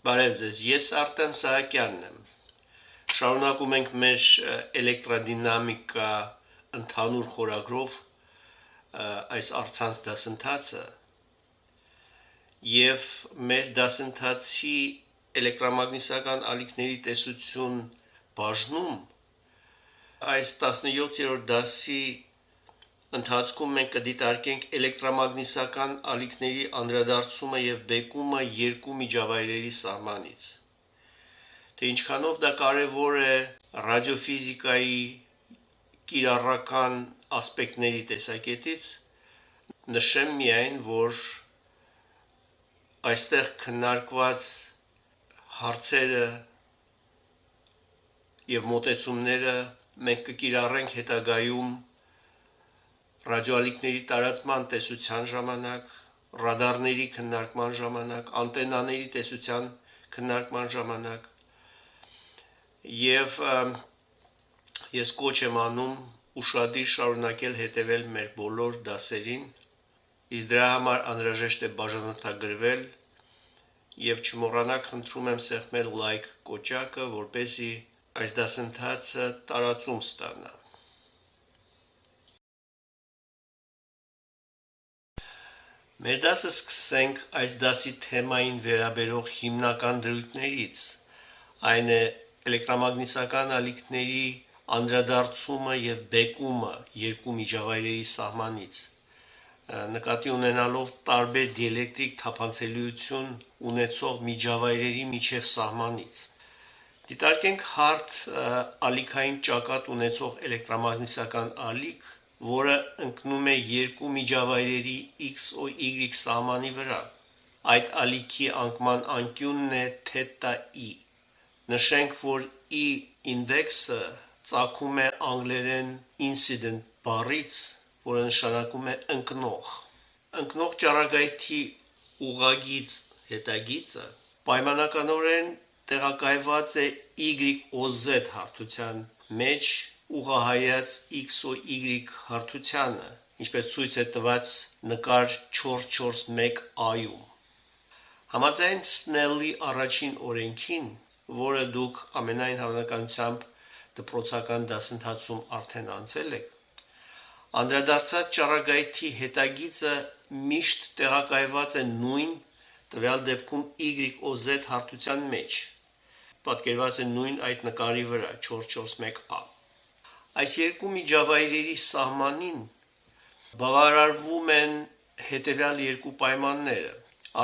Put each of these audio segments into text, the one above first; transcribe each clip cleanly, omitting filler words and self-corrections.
Բարև ձեզ, ես Արտեմ Սահակյանն եմ։ Շարունակում ենք մեր էլեկտրադինամիկա ընդհանուր խորագրով այս առցանց դասընթացը եւ մեր դասընթացի էլեկտրամագնիսական ալիքների տեսություն բաժնում այս 17-րդ դասի ընթացքում մենք կդիտարկենք էլեկտրամագնիսական ալիքների անդրադարձումը եւ բեկումը երկու միջավայրերի սահմանից։ Թե ինչքանով դա կարևոր է ռադիոֆիզիկայի կիրառական ասպեկտների տեսակետից, նշեմ միայն, որ այստեղ քննարկված հարցերը եւ մոտեցումները մենք կկիրառենք հետագայում ռադիոալիքների տարածման տեսության ժամանակ, ռադարների քննարկման ժամանակ, անտենաների տեսության քննարկման ժամանակ եւ ես կոչ եմ անում ուշադիր շարունակել հետևել մեր բոլոր դասերին, իսկ դրա համար անհրաժեշտ է բաժանորդագրվել եւ չմոռանաք, խնդրում եմ սեղմել լայք կոճակը, որպեսզի այս դասընթացը տարածում ստանա։ Մեր դասը սկսենք այս դասի թեմային վերաբերող հիմնական դրույթներից, այն է էլեկտրամագնիսական ալիքների անդրադարձումը եւ բեկումը երկու միջավայրերի սահմանից, նկատի ունենալով տարբեր դիէլեկտրիկ թափանցելիություն ունեցող միջավայրերի միջև սահմանից։ Դիտարկենք հարթ ալիքային ճակատ ունեցող էլեկտրամագնիսական ալիք, որը ընկնում է երկու միջավայրերի X ու Y սահմանի վրա։ Այդ ալիքի անկման անկյունն է թետա E։ Նշենք, որ E ինդեքսը ծագում է անգլերեն incident բառից, որը նշանակում է ընկնող։ Ընկնող ճառագայթի ուղղագիծ հետագիծը պայմանականորեն տեղակայված է YOZ հարթության մեջ ուղղահայաց X ու Y հարթությանը, ինչպես ցույց է տված նկար 4.4.1a-ում։ Համաձայն Սնելլի առաջին օրենքին, որը դուք ամենայն հավանականությամբ դպրոցական դասընթացում արդեն անցել եք, անդրադարձած ճառագայթի հետագիծը միշտ տեղակայված է նույն, տվյալ դեպքում YOZ հարթության մեջ, պատկերված է նույն այդ նկարի վրա 4.4.1a։ Այս երկու միջավայրերի սահմանին բավարարվում են հետևյալ երկու պայմանները։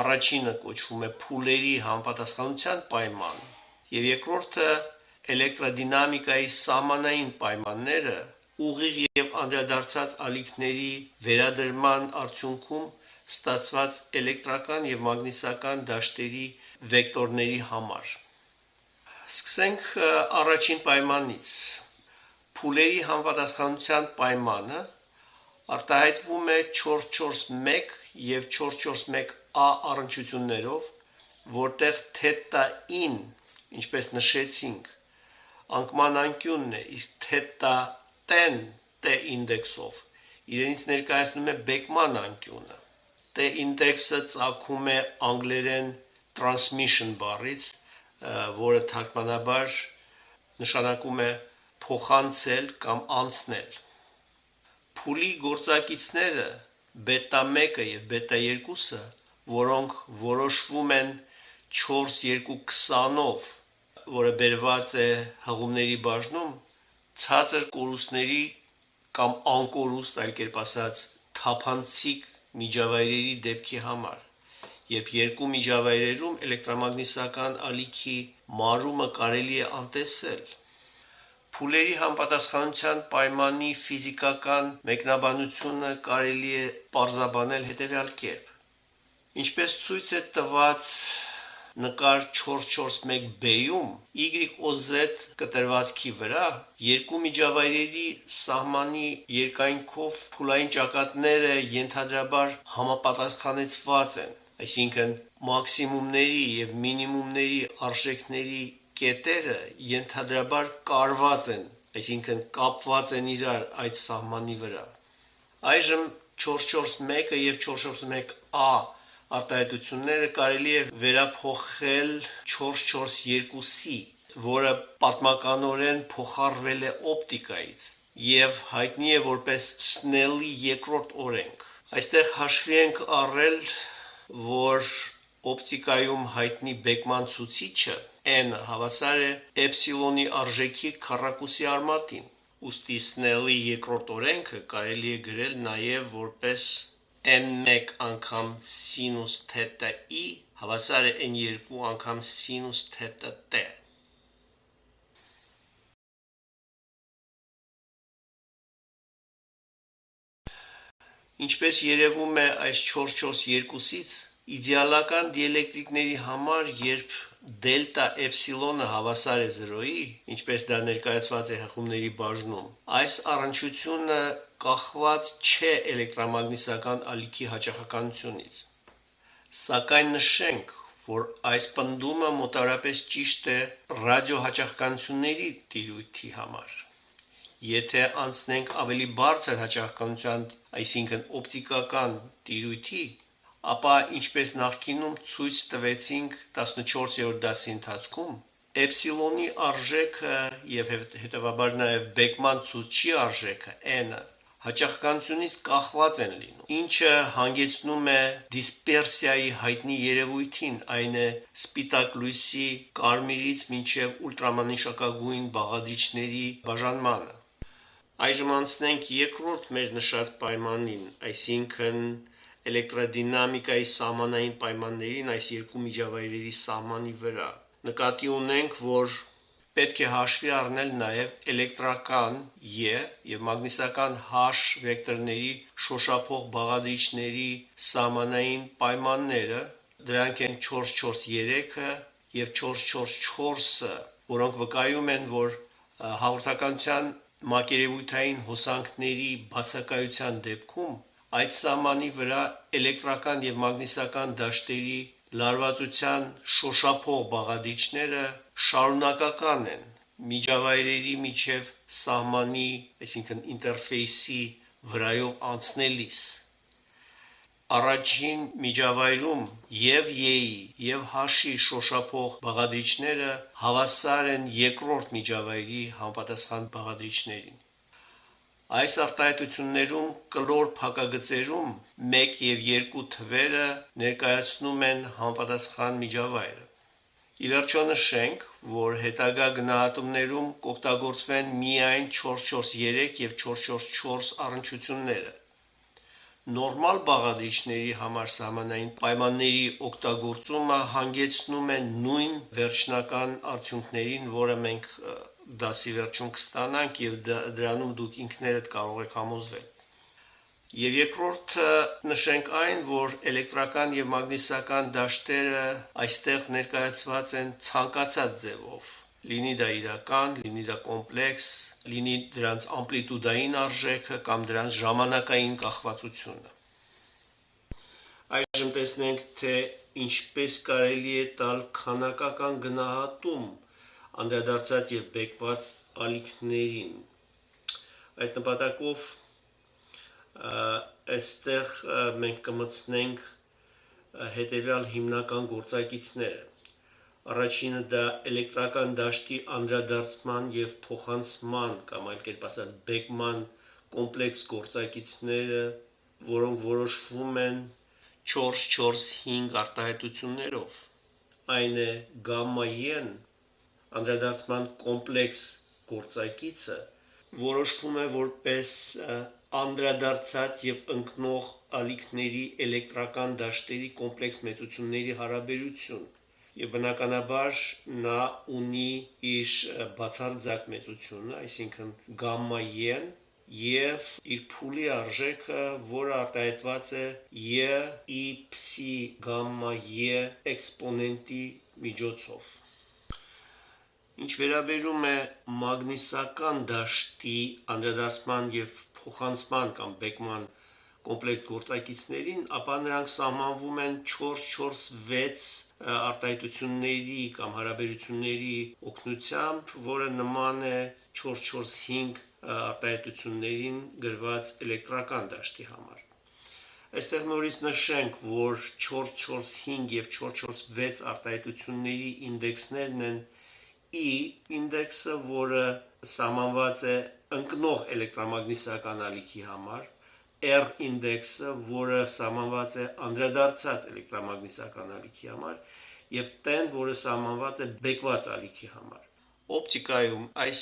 Առաջինը կոչվում է փուլերի համապատասխանության պայման, եւ երկրորդը էլեկտրադինամիկայի սահմանային պայմանները ուղիղ եւ անդրադարձած ալիքների վերադրման արդյունքում ստացված էլեկտրական եւ մագնիսական դաշտերի վեկտորների համար։ Սկսենք առաջին պայմանից։ Փուլերի համապատասխանության պայմանը արտահայտվում է 4.4.1 եւ 4.4.1a առնչություններով, որտեղ թետա-ին, ինչպես նշեցինք, անկման անկյունն է, իսկ թետա-տեն T ինդեքսով իրենից ներկայացնում է բեկման անկյունը։ T ինդեքսը ծագում է անգլերեն transmission բառից, որը թարգմանաբար նշանակում է փոխանցել կամ անցնել։ Փուլի գործակիցները բետա 1-ը եւ բետա 2-ը, որոնք որոշվում են 4.2.20-ով, որը բերված է հղումների բաժնում, ցածր կորուստների կամ անկորուստ, այլ կերպ ասած, թափանցիկ միջավայրերի դեպքի համար, երբ երկու միջավայրերում էլեկտրամագնիսական ալիքի մարումը կարելի է անտեսել։ Փուլերի համապատասխանության պայմանի ֆիզիկական մեկնաբանությունը կարելի է պարզաբանել հետևյալ կերպ։ Ինչպես ցույց է տված նկար 4.4.1b-ում, YOZ կտրվածքի վրա երկու միջավայրերի սահմանի երկայնքով փուլային ճակատները ենթադրաբար համապատասխանեցված են, այսինքն մաքսիմումների եւ մինիմումների արժեքների կետերը ենթադրաբար կարված են, այսինքն կապված են իրար այդ սահմանի վրա։ Այժմ 4.4.1-ը եւ 4.4.1a արտահայտությունները կարելի է վերափոխել 442-ի, որը պատմականորեն փոխառվել է օպտիկայից եւ հայտնի է որպես Սնելի երկրորդ օրենք։ Այստեղ հաշվի ենք առել, որ օպտիկայում հայտնի Բեկման ցուցիչը n հավասար է էպսիլոնի արժեքի քառակուսի արմատին։ Ուստի Սնելի երկրորդ օրենքը կարելի է գրել նաև որպես n1 անգամ սինուս թետա e հավասար է n2 անգամ սինուս թետա t։ Ինչպես երևում է այս 442-ից, իդեալական դիելեկտրիկների համար, երբ դելտա էպսիլոնը հավասար է 0-ի, ինչպես դա ներկայացված է հղումների բաժնում, այս առնչությունը կախված չէ էլեկտրամագնիսական ալիքի հաճախականությունից։ Սակայն նշենք, որ այս պնդումը մոտավորապես ճիշտ է ռադիոհաճախականությունների տիրույթի համար։ Եթե անցնենք ավելի բարձր հաճախականության, այսինքն օպտիկական տիրույթի, ապա ինչպես նախկինում ցույց տվեցինք 14-րդ դասի ընթացքում, էպսիլոնի արժեքը եւ հետեւաբար նաեւ Բեկման ցուցչի արժեքը n-ը հաճախականությունից կախված են լինում, ինչը հանգեցնում է դիսպերսիայի հայտնի երևույթին, այն է սպիտակ լույսի կարմիրից մինչև ուլտրամանիշակագույն բաղադրիչների բաժանմանը։ Այժմ անցնենք երկրորդ մեր նշած պայմանին, այսինքն էլեկտրադինամիկայի սահմանային պայմաններին այս երկու միջավայրերի սահմանի վրա։ Նկատի ունենք, որ պետք է հաշվի առնել նաև էլեկտրական E եւ մագնիսական H վեկտորների շոշափող բաղադրիչների սահմանային պայմանները, դրանք են 443-ը եւ 444-ը, որոնք վկայում են, որ հաղորդականության մակերևույթային հոսանքների բացակայության դեպքում այդ սահմանի վրա էլեկտրական եւ մագնիսական դաշտերի լարվածության շոշափող բաղադրիչները շարունակական են միջավայրերի միջև սահմանի, այսինքն ինտերֆեյսի վրայով անցնելիս։ Առաջին միջավայրում եւ E-ի եւ H-ի շոշափող բաղադրիչները հավասար են երկրորդ միջավայրի համապատասխան բաղադրիչներին։ Այս արտահայտություններում կլոր փակագծերում 1 եւ 2 թվերը ներկայացնում են համապատասխան միջավայրը։ Ի վերջո նշենք, որ հետագա գնահատումներում կօգտագործվեն միայն 443 եւ 444 առնչությունները։ Նորմալ բաղադրիչների համար սահմանային պայմանների օգտագործումը հանգեցնում է նույն վերջնական արդյունքներին, որը մենք դասի վերջում կստանանք եւ դրանում դուք ինքներդ կարող եք համոզվել։ Եվ երկրորդը նշենք այն, որ էլեկտրական եւ մագնիսական դաշտերը այստեղ ներկայացված են ցանկացած ձևով, լինի դա իրական, լինի դա կոմպլեքս, լինի դրանց ամպլիտուդային արժեքը կամ դրանց ժամանակային կախվածությունը։ Այժմ տեսնենք, թե ինչպես կարելի է տալ քանակական գնահատում անդրադարձած եւ բեկված ալիքներին։ Այդ նպատակով այստեղ մենք կմտցնենք հետևյալ հիմնական գործակիցները։ Առաջինը դա էլեկտրական դաշտի անդրադարձման եւ փոխանցման կամ այլ կերպ ասած Բեկման կոմպլեքս գործակիցները, որոնք որոշվում են 445 արտահայտություններով։ Այն է գամմա E-ն անդրադարձման կոմպլեքս գործակիցը որոշվում է որպես անդրադարձած եւ ընկնող ալիքների էլեկտրական դաշտերի կոմպլեքս մեծությունների հարաբերություն եւ բնականաբար նա ունի իր բացարձակ մեծությունը, այսինքն գամմա E-ն եւ իր փուլի արժեքը, որը արտահայտված է E psi գամմա E էքսպոնենտի միջոցով։ Ինչ վերաբերում է մագնիսական դաշտի անդրադարձման եւ փոխանցման կամ Բեկման կոմպլեքս գործակիցներին, ապա նրանք սահմանվում են 446 արտահայտությունների կամ հարաբերությունների օգնությամբ, որը նման է 445 արտահայտություններին գրված էլեկտրական դաշտի համար։ Այստեղ նորից նշենք, որ 445 եւ 446 արտահայտությունների ինդեքսներն են E ինդեքսը, որը սահմանված է ընկնող էլեկտրամագնիսական ալիքի համար, R ինդեքսը, որը սահմանված է անդրադարձած էլեկտրամագնիսական ալիքի համար, եւ T-ն, որը սահմանված է բեկված ալիքի համար։ Օպտիկայում այս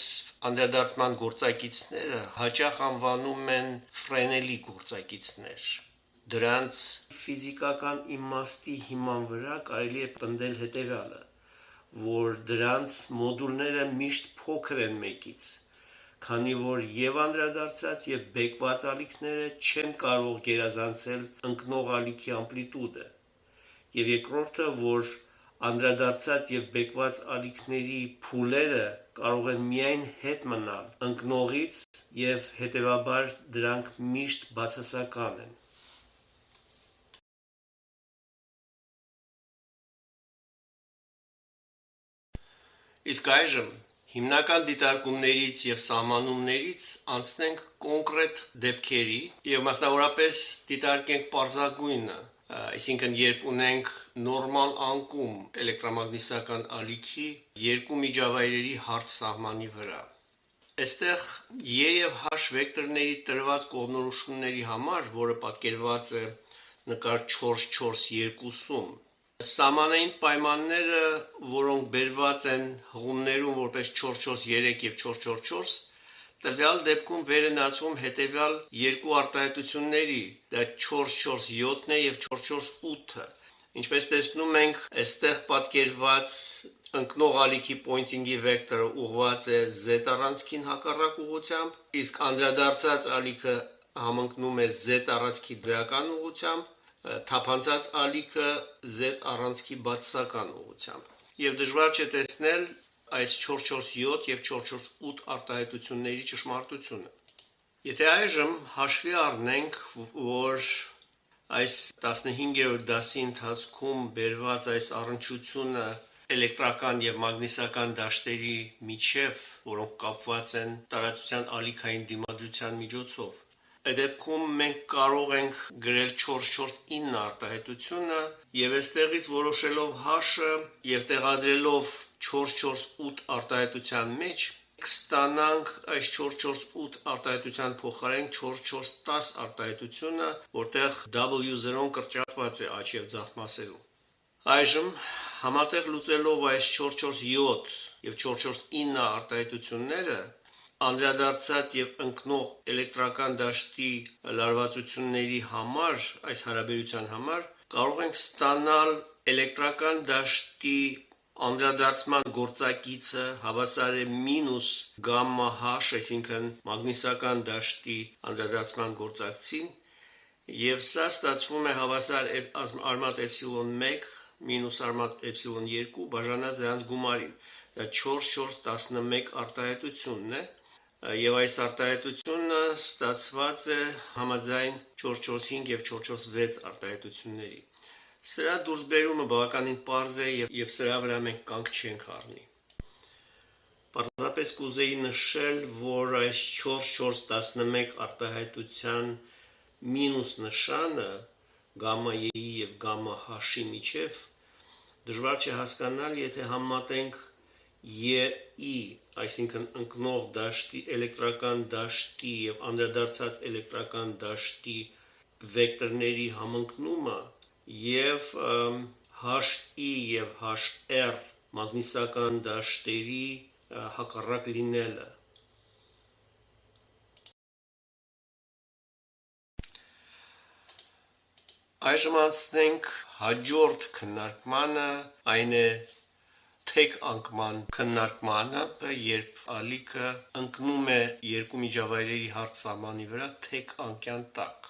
անդրադարձման գործակիցները հաճախ անվանում են ֆրենելի գործակիցներ։ Դրանց ֆիզիկական իմաստի հիման վրա կարելի է պնդել հետևյալը, որ դրանց մոդուլները միշտ փոքր են մեկից, քանի որ եւ անդրադարձած եւ բեկված ալիքները չեն կարող գերազանցել ընկնող ալիքի ամպլիտուդը, եւ երկրորդը, որ անդրադարձած եւ բեկված ալիքների փուլերը կարող են միայն հետ մնալ ընկնողից եւ հետեւաբար դրանք միշտ բացասական են։ Իսկ այժմ հիմնական դիտարկումներից եւ սահմանումներից անցնենք կոնկրետ դեպքերի եւ մասնավորապես դիտարկենք պարզագույնը, այսինքն երբ ունենք նորմալ անկում էլեկտրամագնիսական ալիքի երկու միջավայրերի հարթ սահմանի վրա։ Այստեղ E եւ H վեկտորների տրված կողմնորոշումների համար, որը պատկերված է նկար 4.4.2-ում, սահմանային պայմանները, որոնք բերված են հղումներում որպես 4.4.3 եւ 4.4.4, տվյալ դեպքում վեր են ածվում հետևյալ երկու արտահայտությունների, դա 4.4.7-ն է եւ 4.4.8-ը։ Ինչպես տեսնում ենք, այստեղ պատկերված ընկնող ալիքի պոինտինգի վեկտորը ուղղված է Z առանցքին հակառակ ուղղությամբ, իսկ անդրադարձած ալիքը համընկնում է Z առանցքի դրական ուղղությամբ, թափանցած ալիքը Z առանցքի բացասական ուղղությամբ։ Եվ դժվար չէ տեսնել այս 4.4.7 եւ 4.4.8 արտահայտությունների ճշմարտությունը։ Եթե այժմ հաշվի առնենք, որ այս 15-րդ դասի ընթացքում բերված այս առնչությունը էլեկտրական եւ մագնիսական դաշտերի միջև, որոնք կապված են տարածության ալիքային դիմադրության միջոցով, այդ դեպքում մենք կարող ենք գրել 4.4.9 արտահայտությունը եւ այստեղից որոշելով H-ը եւ տեղադրելով 4.4.8 արտահայտության մեջ կստանանք այս 4.4.8 արտահայտության փոխարեն 4.4.10 արտահայտությունը, որտեղ W0-ն կրճատված է աջ եւ ձախ մասերում։ Այժմ համատեղ լուծելով այս 4.4.7 եւ 4.4.9 արտահայտությունները, անդրադարձած եւ ընկնող էլեկտրական դաշտի լարվածությունների համար, այս հարաբերության համար, կարող ենք ստանալ էլեկտրական դաշտի անդրադարձման գործակիցը հավասար է մինուս գամմա H, այսինքն մագնիսական դաշտի անդրադարձման գործակցին, եւ սա ստացվում է հավասար արմատ էպսիլոն 1 մինուս արմատ էպսիլոն 2 բաժանած դրանց գումարին։ Դա 4.4.11 արտահայտությունն է, եւ այս արտահայտությունը ստացված է համաձայն 4.4.5 եւ 4.4.6 արտահայտությունների։ Սրա դուրսբերումը բավականին պարզ է եւ սրա վրա մենք կանգ չենք առնի։ Պարզապես կուզեի նշել, որ այս 4.4.11 արտահայտության մինուս նշանը գամմա E-ի եւ գամմա H-ի միջև դժվար չէ հասկանալ, եթե համատենք E-ի, այսինքն ընկնող դաշտի, էլեկտրական դաշտի եւ անդրադարձած էլեկտրական դաշտի վեկտորների համընկնումը եւ H-ի եւ H-R մագնիսական դաշտերի հակառակ լինելը։ Այժմ անցնենք հաջորդ քննարկմանը, այն է թեք անկման քննարկմանը, երբ ալիքը ընկնում է երկու միջավայրերի հարթ սահմանի վրա թեք անկյան տակ։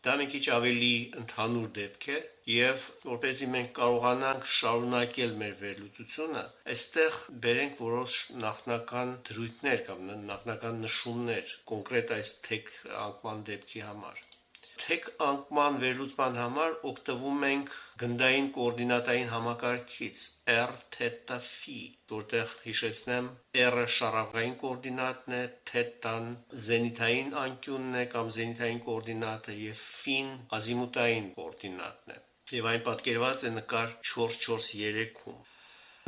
Դա մի քիչ ավելի ընդհանուր դեպք է եւ որպեսզի մենք կարողանանք շարունակել մեր վերլուծությունը, այստեղ բերենք որոշ նախնական դրույթներ կամ նախնական նշումներ կոնկրետ այս թեք անկման դեպքի համար։ Թեք անկման վերլուծման համար օգտվում ենք գնդային կոորդինատային համակարգից r, θ, φ, որտեղ հիշեցնեմ r-ը շարավային կոորդինատն է, θ-ն զենիթային անկյունն է կամ զենիթային կոորդինատը եւ φ-ն ազիմուտային կոորդինատն է։ Եվ այն պատկերված է նկար 4-4-3-ում։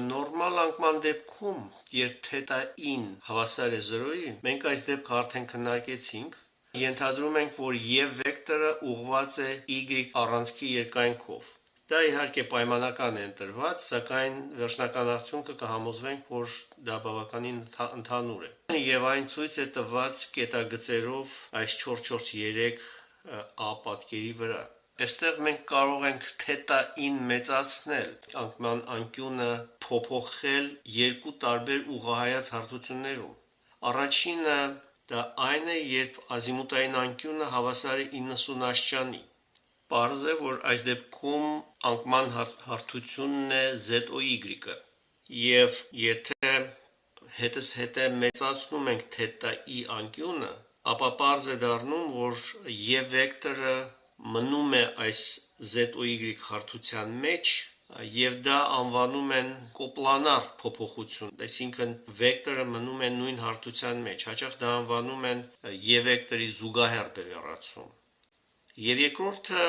Նորմալ անկման դեպքում, երբ θ-ին հավասար է 0-ի, մենք այս դեպքը արդեն քննարկեցինք, ենթադրում ենք, որ եւ վեկտորը ուղղված է y առանցքի երկայնքով։ Դա իհարկե պայմանական է ընտրված, սակայն վերջնական արդյունքը կհամոզվենք, որ դա բավականին ընդհանուր է։ Եվ այն ցույց է տված կետագծերով այս 4-4-3 a պատկերի վրա։ Այստեղ մենք կարող ենք θ-ին մեծացնել, անկման անկյունը փոփոխել երկու տարբեր ուղղահայաց հարթություններում։ Առաջինը դա այն է, երբ ազիմուտային անկյունը հավասար է 90 աշճանի։ Պարզ է, որ այս դեպքում անկման հարթությունն է ZOY-ը։ Եվ եթե հետս հետը մեծացնում ենք θ-ի անկյունը, ապա պարզ է դառնում, որ եւ վեկտորը մնում է այս ZOY հարթության մեջ եւ դա անվանում են կոպլանար փոփոխություն, այսինքն վեկտորը մնում է նույն հարթության մեջ, հաճախ դա անվանում են եւ վեկտորի զուգահեռ բևեռացում։ Եվ երկրորդը,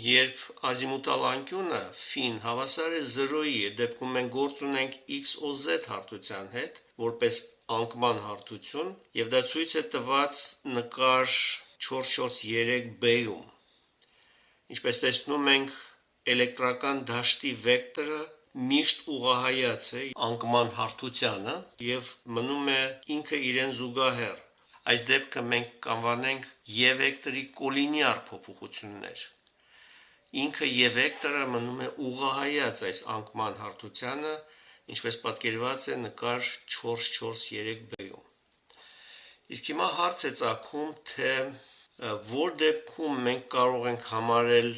երբ ազիմուտալ անկյունը φ-ն հավասար է 0-ի, դեպքում մենք գործ ունենք XOZ հարթության հետ, որպես անկման հարթություն, եւ դա ցույց է տված նկար 4-4-3b-ում։ Ինչպես տեսնում ենք, էլեկտրական դաշտի վեկտորը միշտ ուղղահայաց է անկման հարթությանը եւ մնում է ինքը իրեն զուգահեռ։ Այս դեպքը մենք կանվանենք եւ վեկտորի կոլինիար փոփոխություններ։ Ինքը եւ վեկտորը մնում է ուղղահայաց այս անկման հարթությանը, ինչպես պատկերված է նկար 4-4-3b-ում։ Իսկ հիմա հարց է ծագում, թե որ դեպքում մենք կարող ենք համարել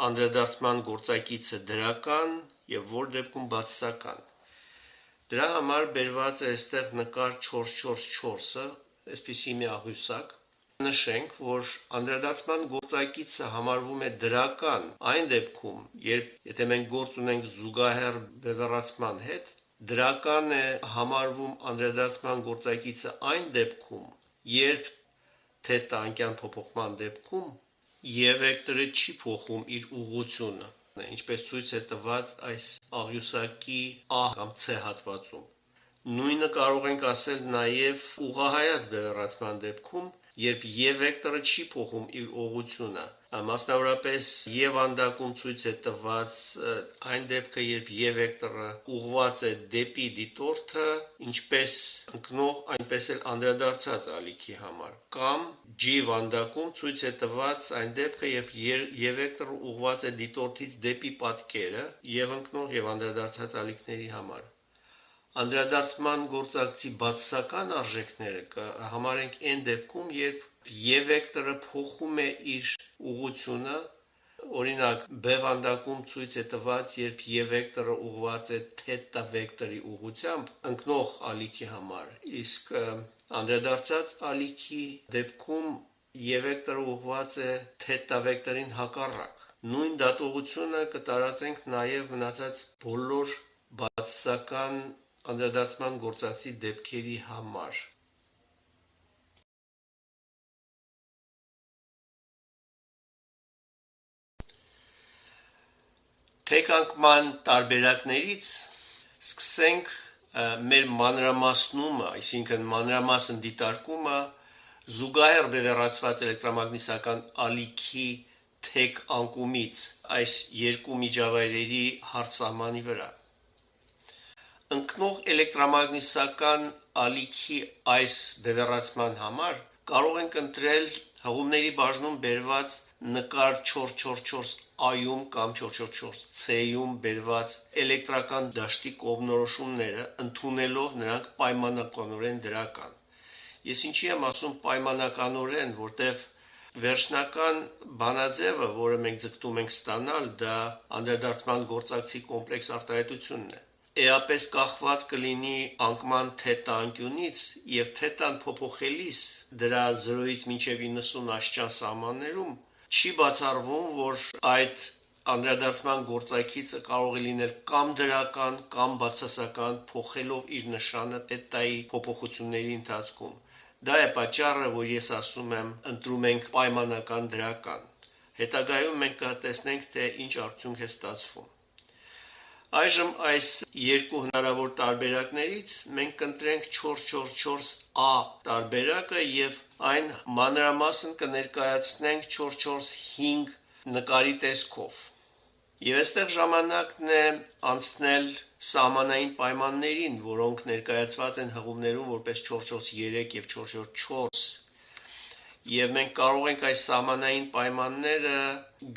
անդրադարձման գործակիցը դրական եւ որ դեպքում բացասական։ Դրա համար բերված է այստեղ նկար 4-4-4-ը, այսպիսի մի աղյուսակ։ Նշենք, որ անդրադարձման գործակիցը համարվում է դրական այն դեպքում, եթե մենք գործ ունենք զուգահեռ բևեռացման հետ, դրական է համարվում անդրադարձման գործակիցը այն դեպքում, երբ θ անկյան փոփոխման դեպքում եւ վեկտորը չի փոխում իր ուղղությունը, ինչպես ցույց է տված այս աղյուսակի A կամ C հատվածում։ Նույնը կարող ենք ասել նաեւ ուղղահայաց բևեռացման դեպքում, երբ եւ վեկտորը չի փոխում իր ուղղությունը, մասնավորապես եւ անդակում ցույց է տված այն դեպքը, երբ եւ վեկտորը ուղղված է դեպի դիտորդը, ինչպես ընկնող, այնպես էլ անդրադարձած ալիքի համար, կամ G վանդակում ցույց է տված այն դեպքը, երբ եւ վեկտորը ուղղված է դիտորդից դեպի պատկերը եւ ընկնող եւ անդրադարձած ալիքների համար։ Անդրադարձման գործակցի բացասական արժեքները կհամարենք այն դեպքում, երբ եւ վեկտորը փոխում է իր ուղղությունը, օրինակ B վանդակում ցույց է տված, երբ եւ վեկտորը ուղղված է θ վեկտորի ուղղությամբ ընկնող ալիքի համար, իսկ անդրադարձած ալիքի դեպքում եւ վեկտորը ուղղված է θ վեկտորին հակառակ։ Նույն դատողությունը կտարածենք նաեւ մնացած բոլոր բացասական անդրադարձման գործակցի դեպքերի համար։ Թեկանկման տարբերակներից սկսենք մեր մանրամասնումը, այսինքն մանրամասն դիտարկումը զուգահեռ բևեռացված էլեկտրամագնիսական ալիքի թեք անկումից այս երկու միջավայրերի հարցամանի վրա։ Ընկնող էլեկտրամագնիսական ալիքի այս բևեռացման համար կարող ենք ընտրել հղումների բաժնում բերված նկար 4-4-4-այում կամ 4-4-4-C-ում բերված էլեկտրական դաշտի կողմնորոշումները, ընդունելով նրանք պայմանականորեն դրական։ Ես ինչի եմ ասում պայմանականորեն, որտեղ վերջնական բանաձևը, որը մենք ձգտում ենք ստանալ, դա անդրադարձման գործակցի կոմպլեքս արտահայտությունն է։ Էապես կախված կլինի անկման θ անկյունից եւ θ-ն փոփոխելիս դրա 0-ից մինչեւ 90 աշճան սահմաններում չի բացառվում, որ այդ անդրադարձման գործակիցը կարող է լինել կամ դրական, կամ բացասական, փոխելով իր նշանը թետայի փոփոխությունների ընթացքում։ Դա է պատճառը, որ ես ասում եմ, ընտրում ենք պայմանական դրական։ Հետագայում մենք կտեսնենք, թե ինչ արդյունք է ստացվում։ Այժմ այս երկու հնարավոր տարբերակներից մենք կընտրենք 444A տարբերակը եւ այն մանրամասն կներկայացնենք 445 նկարի տեսքով։ Եվ այստեղ ժամանակն է անցնել սահմանային պայմաններին, որոնք ներկայացված են հղումներում որպես 443 եւ 444, եւ մենք կարող ենք այս սահմանային պայմանները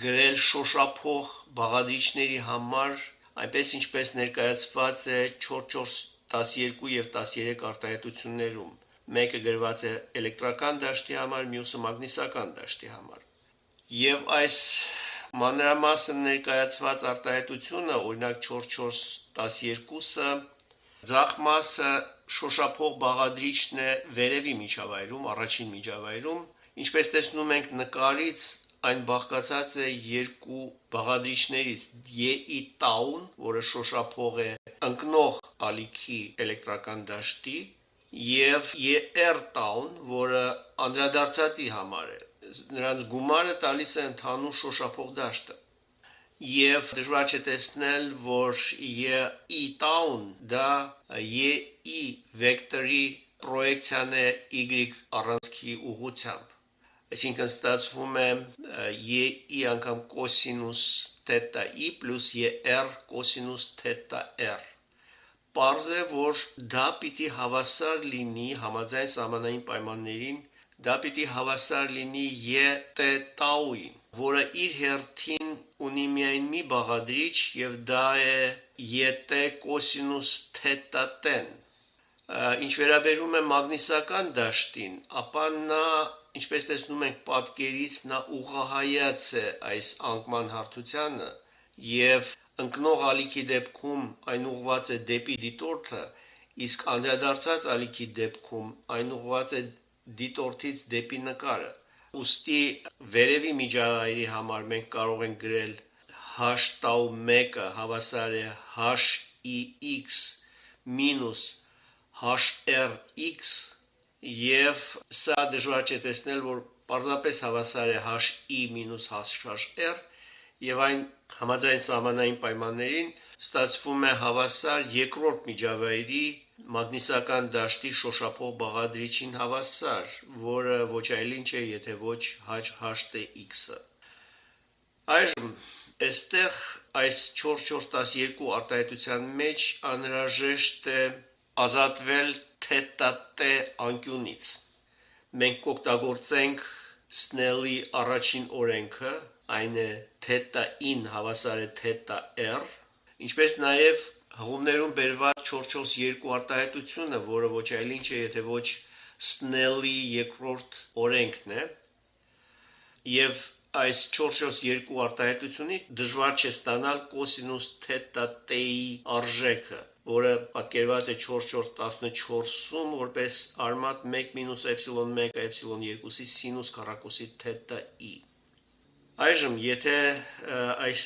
գրել շոշափող բաղադրիչների համար, այնպես ինչպես ներկայացված է 412 եւ 13 արտահայտություններում։ Մեկը գրված է էլեկտրական դաշտի համար, մյուսը մագնիսական դաշտի համար։ Եվ այս մանրամասն ներկայացված արտահայտությունը, օրինակ 4412-ը, ձախ մասը շոշափող բաղադրիչն է վերևի միջավայրում, առաջին միջավայրում, ինչպես տեսնում ենք նկարից, այն բաղկացած է երկու բաղադրիչներից՝ EI տաուն, որը շոշափող է ընկնող ալիքի էլեկտրական դաշտի, եւ ER տաուն, որը անդրադարձածի համար է։ Նրանց գումարը տալիս է ընդհանուր շոշափող դաշտը։ Եվ դժվար չէ տեսնել, որ EI տաուն դա EI վեկտորի պրոյեկցիան է Y առանցքի ուղղությամբ։ Այսինքն ստացվում է EI անգամ կոսինուս թետա E plus ER կոսինուս թետա R։ Պարզ է, որ դա պիտի հավասար լինի համաձայն սահմանային պայմաններին, դա պիտի հավասար լինի ET տաուին, որը իր հերթին ունի միայն մի բաղադրիչ եւ դա է ET կոսինուս թետա t-ն։ Ինչ վերաբերում է մագնիսական դաշտին, ապա նա, ինչպես տեսնում ենք պատկերից, նա ուղղահայաց է այս անկման հարթությանը եւ ընկնող ալիքի դեպքում այն ուղղված է դեպի դիտորդը, իսկ անդրադարձած ալիքի դեպքում այն ուղղված է դիտորդից դեպի նկարը։ Ուստի վերևի միջավայրի համար մենք կարող ենք գրել h տau 1-ը հավասար է hix մինուս hrx եւ սա դժվար չէ տեսնել, որ պարզապես հավասար է hi մինուս hr եւ այն համաձայն սահմանային պայմաններին ստացվում է հավասար երկրորդ միջավայրի մագնիսական դաշտի շոշափող բաղադրիչին հավասար, որը ոչ այլ ինչ է, եթե ոչ HT(x)-ը։ Այժմ այստեղ այս 412 արտահայտության մեջ անհրաժեշտ է ազատվել թետա t անկյունից։ Մենք կօգտագործենք Snell-ի առաջին օրենքը, այն է թետա-ին հավասար է թետա r, ինչպես նաև հղումներում բերված 442 արտահայտությունը, որը ոչ այլ ինչ է, եթե ոչ Snell-ի երկրորդ օրենքն է, եւ այս 442 արտահայտությունից դժվար չէ ստանալ կոսինուս թետա t-ի արժեքը, որը պատկերված է 4/14-ում որպես արմատ 1 մինուս էպսիլոն 1 էպսիլոն 2-ի սինուս քառակուսի թետա e։ Այժմ, եթե այս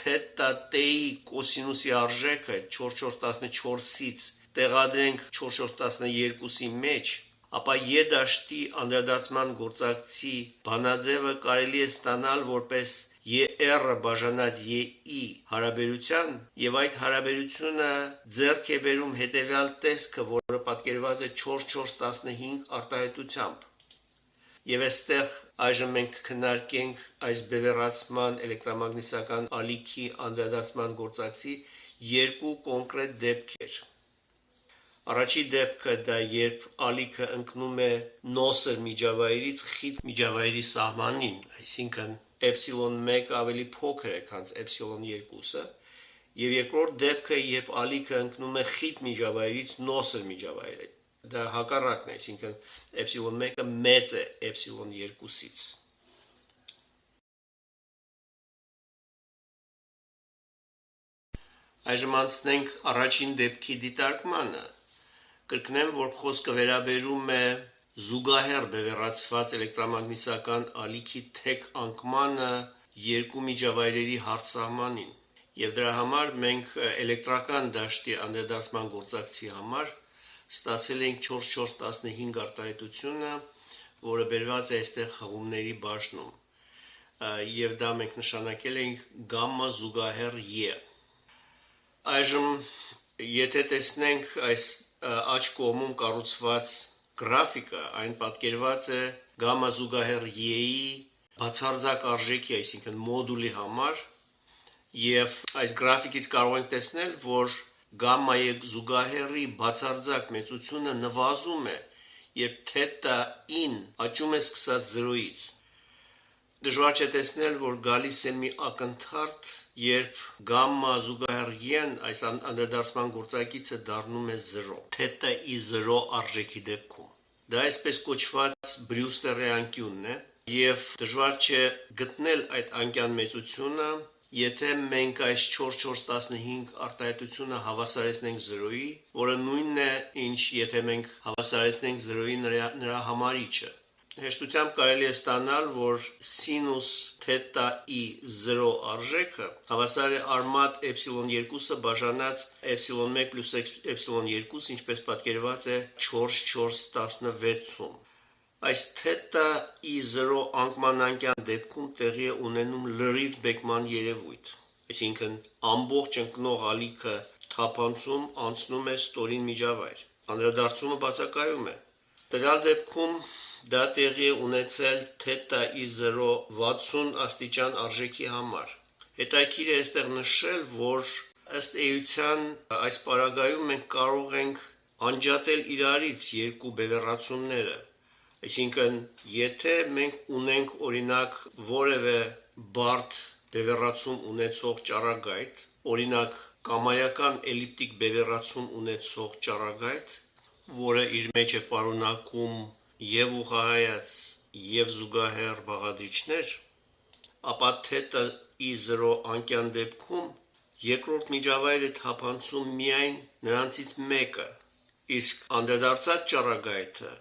թետա t-ի կոսինուսի արժեքը 4/14-ից տեղադրենք 4/12-ի մեջ, ապա E դաշտի անդրադարձման գործակցի բանաձևը կարելի է ստանալ որպես ER բաժանած EI հարաբերության եւ այդ հարաբերությունը ձեռք է բերում հետեւյալ տեսքը, որը պատկերված է 4/4-15 արտահայտությամբ։ Եվ այստեղ այժմ մենք քննարկենք այս բևեռացման էլեկտրամագնիսական ալիքի անդրադարձման գործակցի երկու կոնկրետ դեպքեր։ Առաջի դեպքը դա երբ ալիքը ընկնում է նոսր միջավայրից խիտ միջավայրի սահմանին, այսինքն էպսիլոն 1 ավելի փոքր է, քան էպսիլոն 2-ը, եւ երկրորդ դեպքը երբ ալիքը ընկնում է խիտ միջավայրից նոսր միջավայր։ Դա հակառակն է, այսինքն էպսիլոն 1-ը մեծ է էպսիլոն 2-ից։ Այժմ անցնենք առաջին դեպքի դիտարկմանը։ Կրկնեմ, որ խոսքը վերաբերում է զուգահեռ բևեռացված էլեկտրամագնիսական ալիքի թեք անկմանը երկու միջավայրերի հարցահմանին, եւ դրա համար մենք էլեկտրական դաշտի անդրադարձման գործակցի համար ստացել ենք 4415 արտահայտությունը, որը բերված է այստեղ հղումների բաժնում, եւ դա մենք նշանակել ենք գամմա զուգահեռ E։ Այժմ եթե տեսնենք այս աջ կողմում կառուցված գրաֆիկը, այն պատկերված է գամմա զուգահեռ E-ի բացարձակ արժեքի, այսինքն մոդուլի համար, եւ այս գրաֆիկից կարող ենք տեսնել, որ գամմայի զուգահեռի բացարձակ մեծությունը նվազում է, երբ թետա-ին աճում է սկսած 0-ից։ Դժվար չէ տեսնել, որ գալիս է մի ակնթարթ, երբ գամմա զուգահեռ E-ն այս անդրադարձման գործակիցը դառնում է 0, թետա-ի 0 արժեքի դեպքում։ Դա այսպես կոչված Բրյուստերի անկյունն է, եւ դժվար չէ գտնել այդ անկյան մեծությունը, եթե մենք այս 4415 արտահայտությունը հավասարեցնենք 0-ի, որը նույնն է, ինչ եթե մենք հավասարեցնենք 0-ի նրա համարիչը։ Հեշտությամբ կարելի է ստանալ, որ սինուս թետա-ի 0 արժեքը հավասար է արմատ ε2-ը բաժանած ε1 + ε2, ինչպես պատկերված է 4,416-ում։ Այս թետա-ի 0 անկման անկյան դեպքում տեղի է ունենում լրիվ բեկման երևույթ, այսինքն ամբողջ ընկնող ալիքը թափանցում անցնում է ստորին միջավայր, անդրադարձումը բացակայում է։ Տվյալ դեպքում դա տեղի է ունեցել թետա-ի 0 60 աստիճան արժեքի համար։ Հետաքրքիր է այստեղ նշել, որ ըստ էության այս պարագայում մենք կարող ենք անջատել իրարից երկու բևեռացումները, այսինքն եթե մենք ունենք օրինակ որևէ բարդ բևեռացում ունեցող ճառագայթ, օրինակ կամայական էլիպտիկ բևեռացում ունեցող ճառագայթ, որը իր մեջ է պարունակում եւ ուղղահայաց եւ զուգահեռ բաղադրիչներ, ապա թետա-ի 0 անկյան դեպքում երկրորդ միջավայրը թափանցում միայն նրանցից մեկը, իսկ անդրադարձած ճառագայթը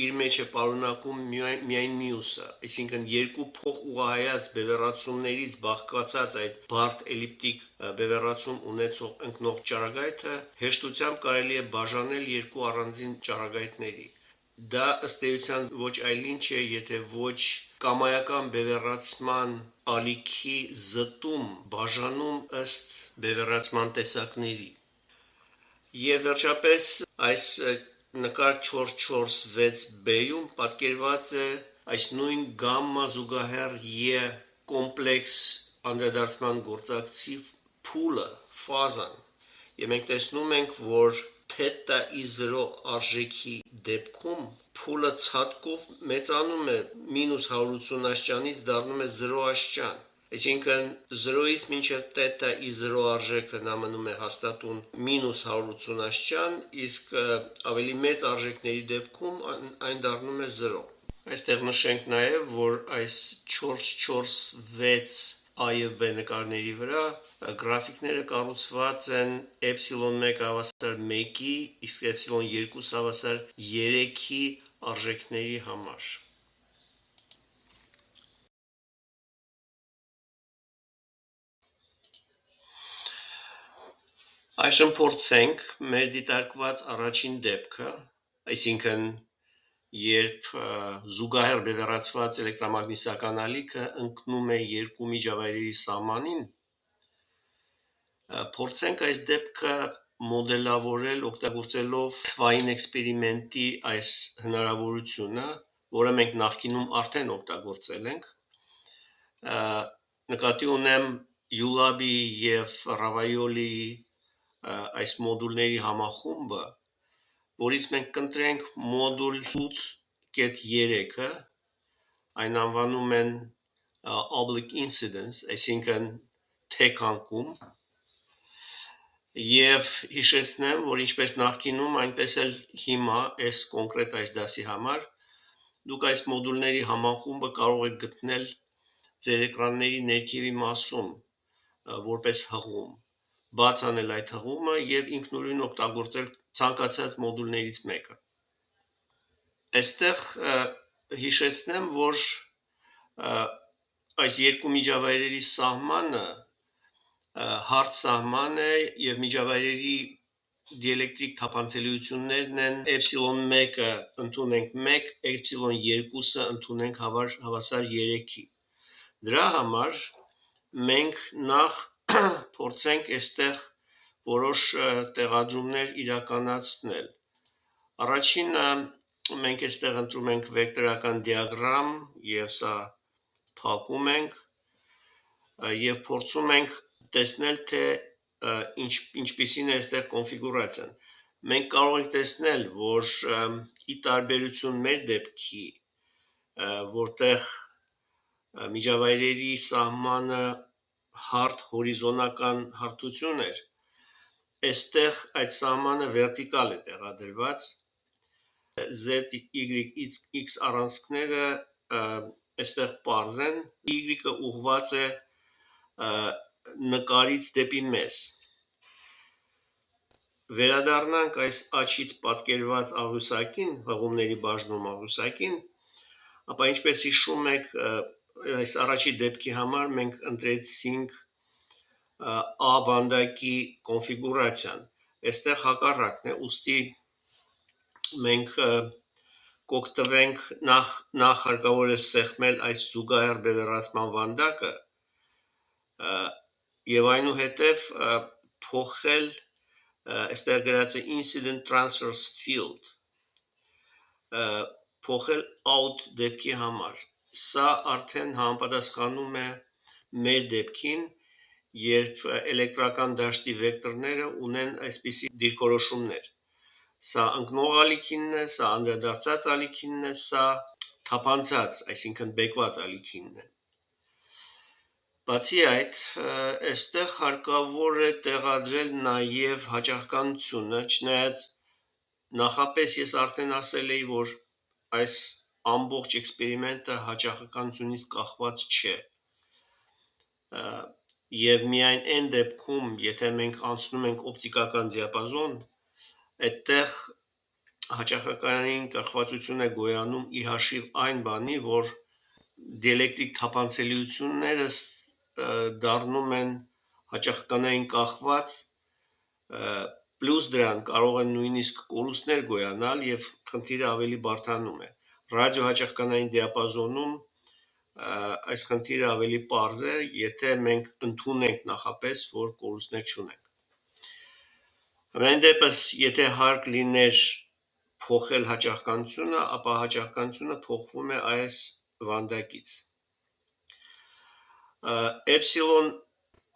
իր մեջ է պարունակում միայն մյուսը, այսինքն երկու փոխուղղահայաց բևեռացումներից բաղկացած այդ բարդ էլիպտիկ բևեռացում ունեցող ընկնող ճառագայթը հեշտությամբ կարելի է բաժանել երկու առանձին ճառագայթների։ Դա ըստ էության ոչ այլ ինչ է, եթե ոչ կամայական բևեռացման ալիքի զտում, բաժանում ըստ բևեռացման տեսակների։ Եվ վերջապես այս նկար 446b-ում պատկերված է այս նույն գամմա զուգահեռ E կոմպլեքս անդրադարձման գործակցի փուլը, ֆազան, եւ մենք տեսնում ենք, որ թետա-ի 0 արժեքի դեպքում փուլը ցատկով մեծանում է -180 աստիճանից դառնում է 0 աստիճան, այսինքն 0-ից մինչև թետա-ի 0 արժեքը նա մնում է հաստատուն -180 աստիճան, իսկ ավելի մեծ արժեքների դեպքում այն դառնում է 0։ Այստեղ նշենք նաև, որ այս 446 A եւ B նկարների վրա գրաֆիկները կառուցված են ε1 հավասար 1-ի, իսկ ε2 հավասար 3-ի արժեքների համար։ Այժմ փորձենք մեր դիտարկված առաջին դեպքը, այսինքն երբ զուգահեռ բևեռացված էլեկտրամագնիսական ալիքը ընկնում է երկու միջավայրերի սահմանին, փորձենք այս դեպքը մոդելավորել օգտագործելով թվային էքսպերիմենտի այս հնարավորությունը, որը մենք նախկինում արդեն օգտագործել ենք։ Նկատի ունեմ Յուլաբի եւ Ռավայոլիի այս մոդուլների համախումբը, որից մենք կընտրենք մոդուլ 8.3-ը, այն անվանում են oblique incidence, այսինքն թեքանկում, եւ հիշեցնեմ, որ ինչպես նախկինում, այնպես էլ հիմա այս կոնկրետ այս դասի համար դուք այս մոդուլների համախումբը կարող եք գտնել ձեր էկրանների ներքևի մասում որպես հղում, բաց անել այդ հղումը եւ ինքնուրույն օգտագործել ցանկացած մոդուլներից մեկը։ Այստեղ հիշեցնեմ, որ այս երկու միջավայրերի սահմանը հարթ սահման է եւ միջավայրերի դիելեկտրիկ թափանցելիություններն են ε1-ը ընդունենք 1, ε2-ը ընդունենք հավասար 3-ի։ Դրա համար մենք նախ փորձենք այստեղ որոշ տեղադրումներ իրականացնել։ Առաջինը մենք այստեղ ընտրում ենք վեկտորական դիագրամ եւ սա փակում ենք եւ փորձում ենք տեսնել թե ինչպիսին է այստեղ կոնֆիգուրացիան։ Մենք կարող ենք տեսնել, որ ի տարբերություն մեր դեպքի, որտեղ միջավայրերի սահմանը հարթ հորիզոնական հարթություն էր, այստեղ այդ սահմանը վերտիկալ է տեղադրված, Z, Y, X առանցքները այստեղ պարզ են, Y-ը ուղղված է նկարից դեպի մեզ։ Վերադառնանք այս աչից պատկերված աղյուսակին, հղումների բաժնում աղյուսակին, ապա ինչպես հիշում եք, այս առաջի դեպքի համար մենք ընտրեցինք A վանդակի կոնֆիգուրացիան։ Այստեղ հակառակն է, ուստի մենք կօգտվենք նախ հարկավոր է սեղմել այս զուգահեռ բևեռացման վանդակը եւ այնուհետեւ փոխել այստեղ գրած է incident transverse field փոխել out դեպքի համար։ Սա արդեն համապատասխանում է մեր դեպքին, երբ էլեկտրական դաշտի վեկտորները ունեն այսպիսի դիրքորոշումներ։ Սա ընկնող ալիքինն է, սա անդրադարձած ալիքինն է, սա թափանցած, այսինքն բեկված ալիքինն է։ Բացի այդ, այստեղ հարկավոր է տեղադրել նաև հաճախականությունը, չնայած նախապես ես արդեն ասել էի, որ այս ամբողջ էքսպերիմենտը հաճախականությունից կախված չէ։ Եվ միայն այն դեպքում, եթե մենք անցնում ենք օպտիկական դիապազոն, այդտեղ հաճախականային կախվածություն է գոյանում ի հաշիվ այն բանի, որ դիելեկտրիկ թափանցելիությունները դառնում են հաճախականային կախված, պլյուս դրան կարող են նույնիսկ կորուստներ գոյանալ եւ խնդիրը ավելի բարդանում է։ Ռադիոհաճախականային դիապազոնում այս խնդիրը ավելի պարզ է, եթե մենք ընդունենք նախապես, որ կորուստներ չունենք։ Ամեն դեպս, եթե հարկ լիներ փոխել հաճախականությունը, ապա հաճախականությունը փոխվում է այս վանդակից։ Էպսիլոն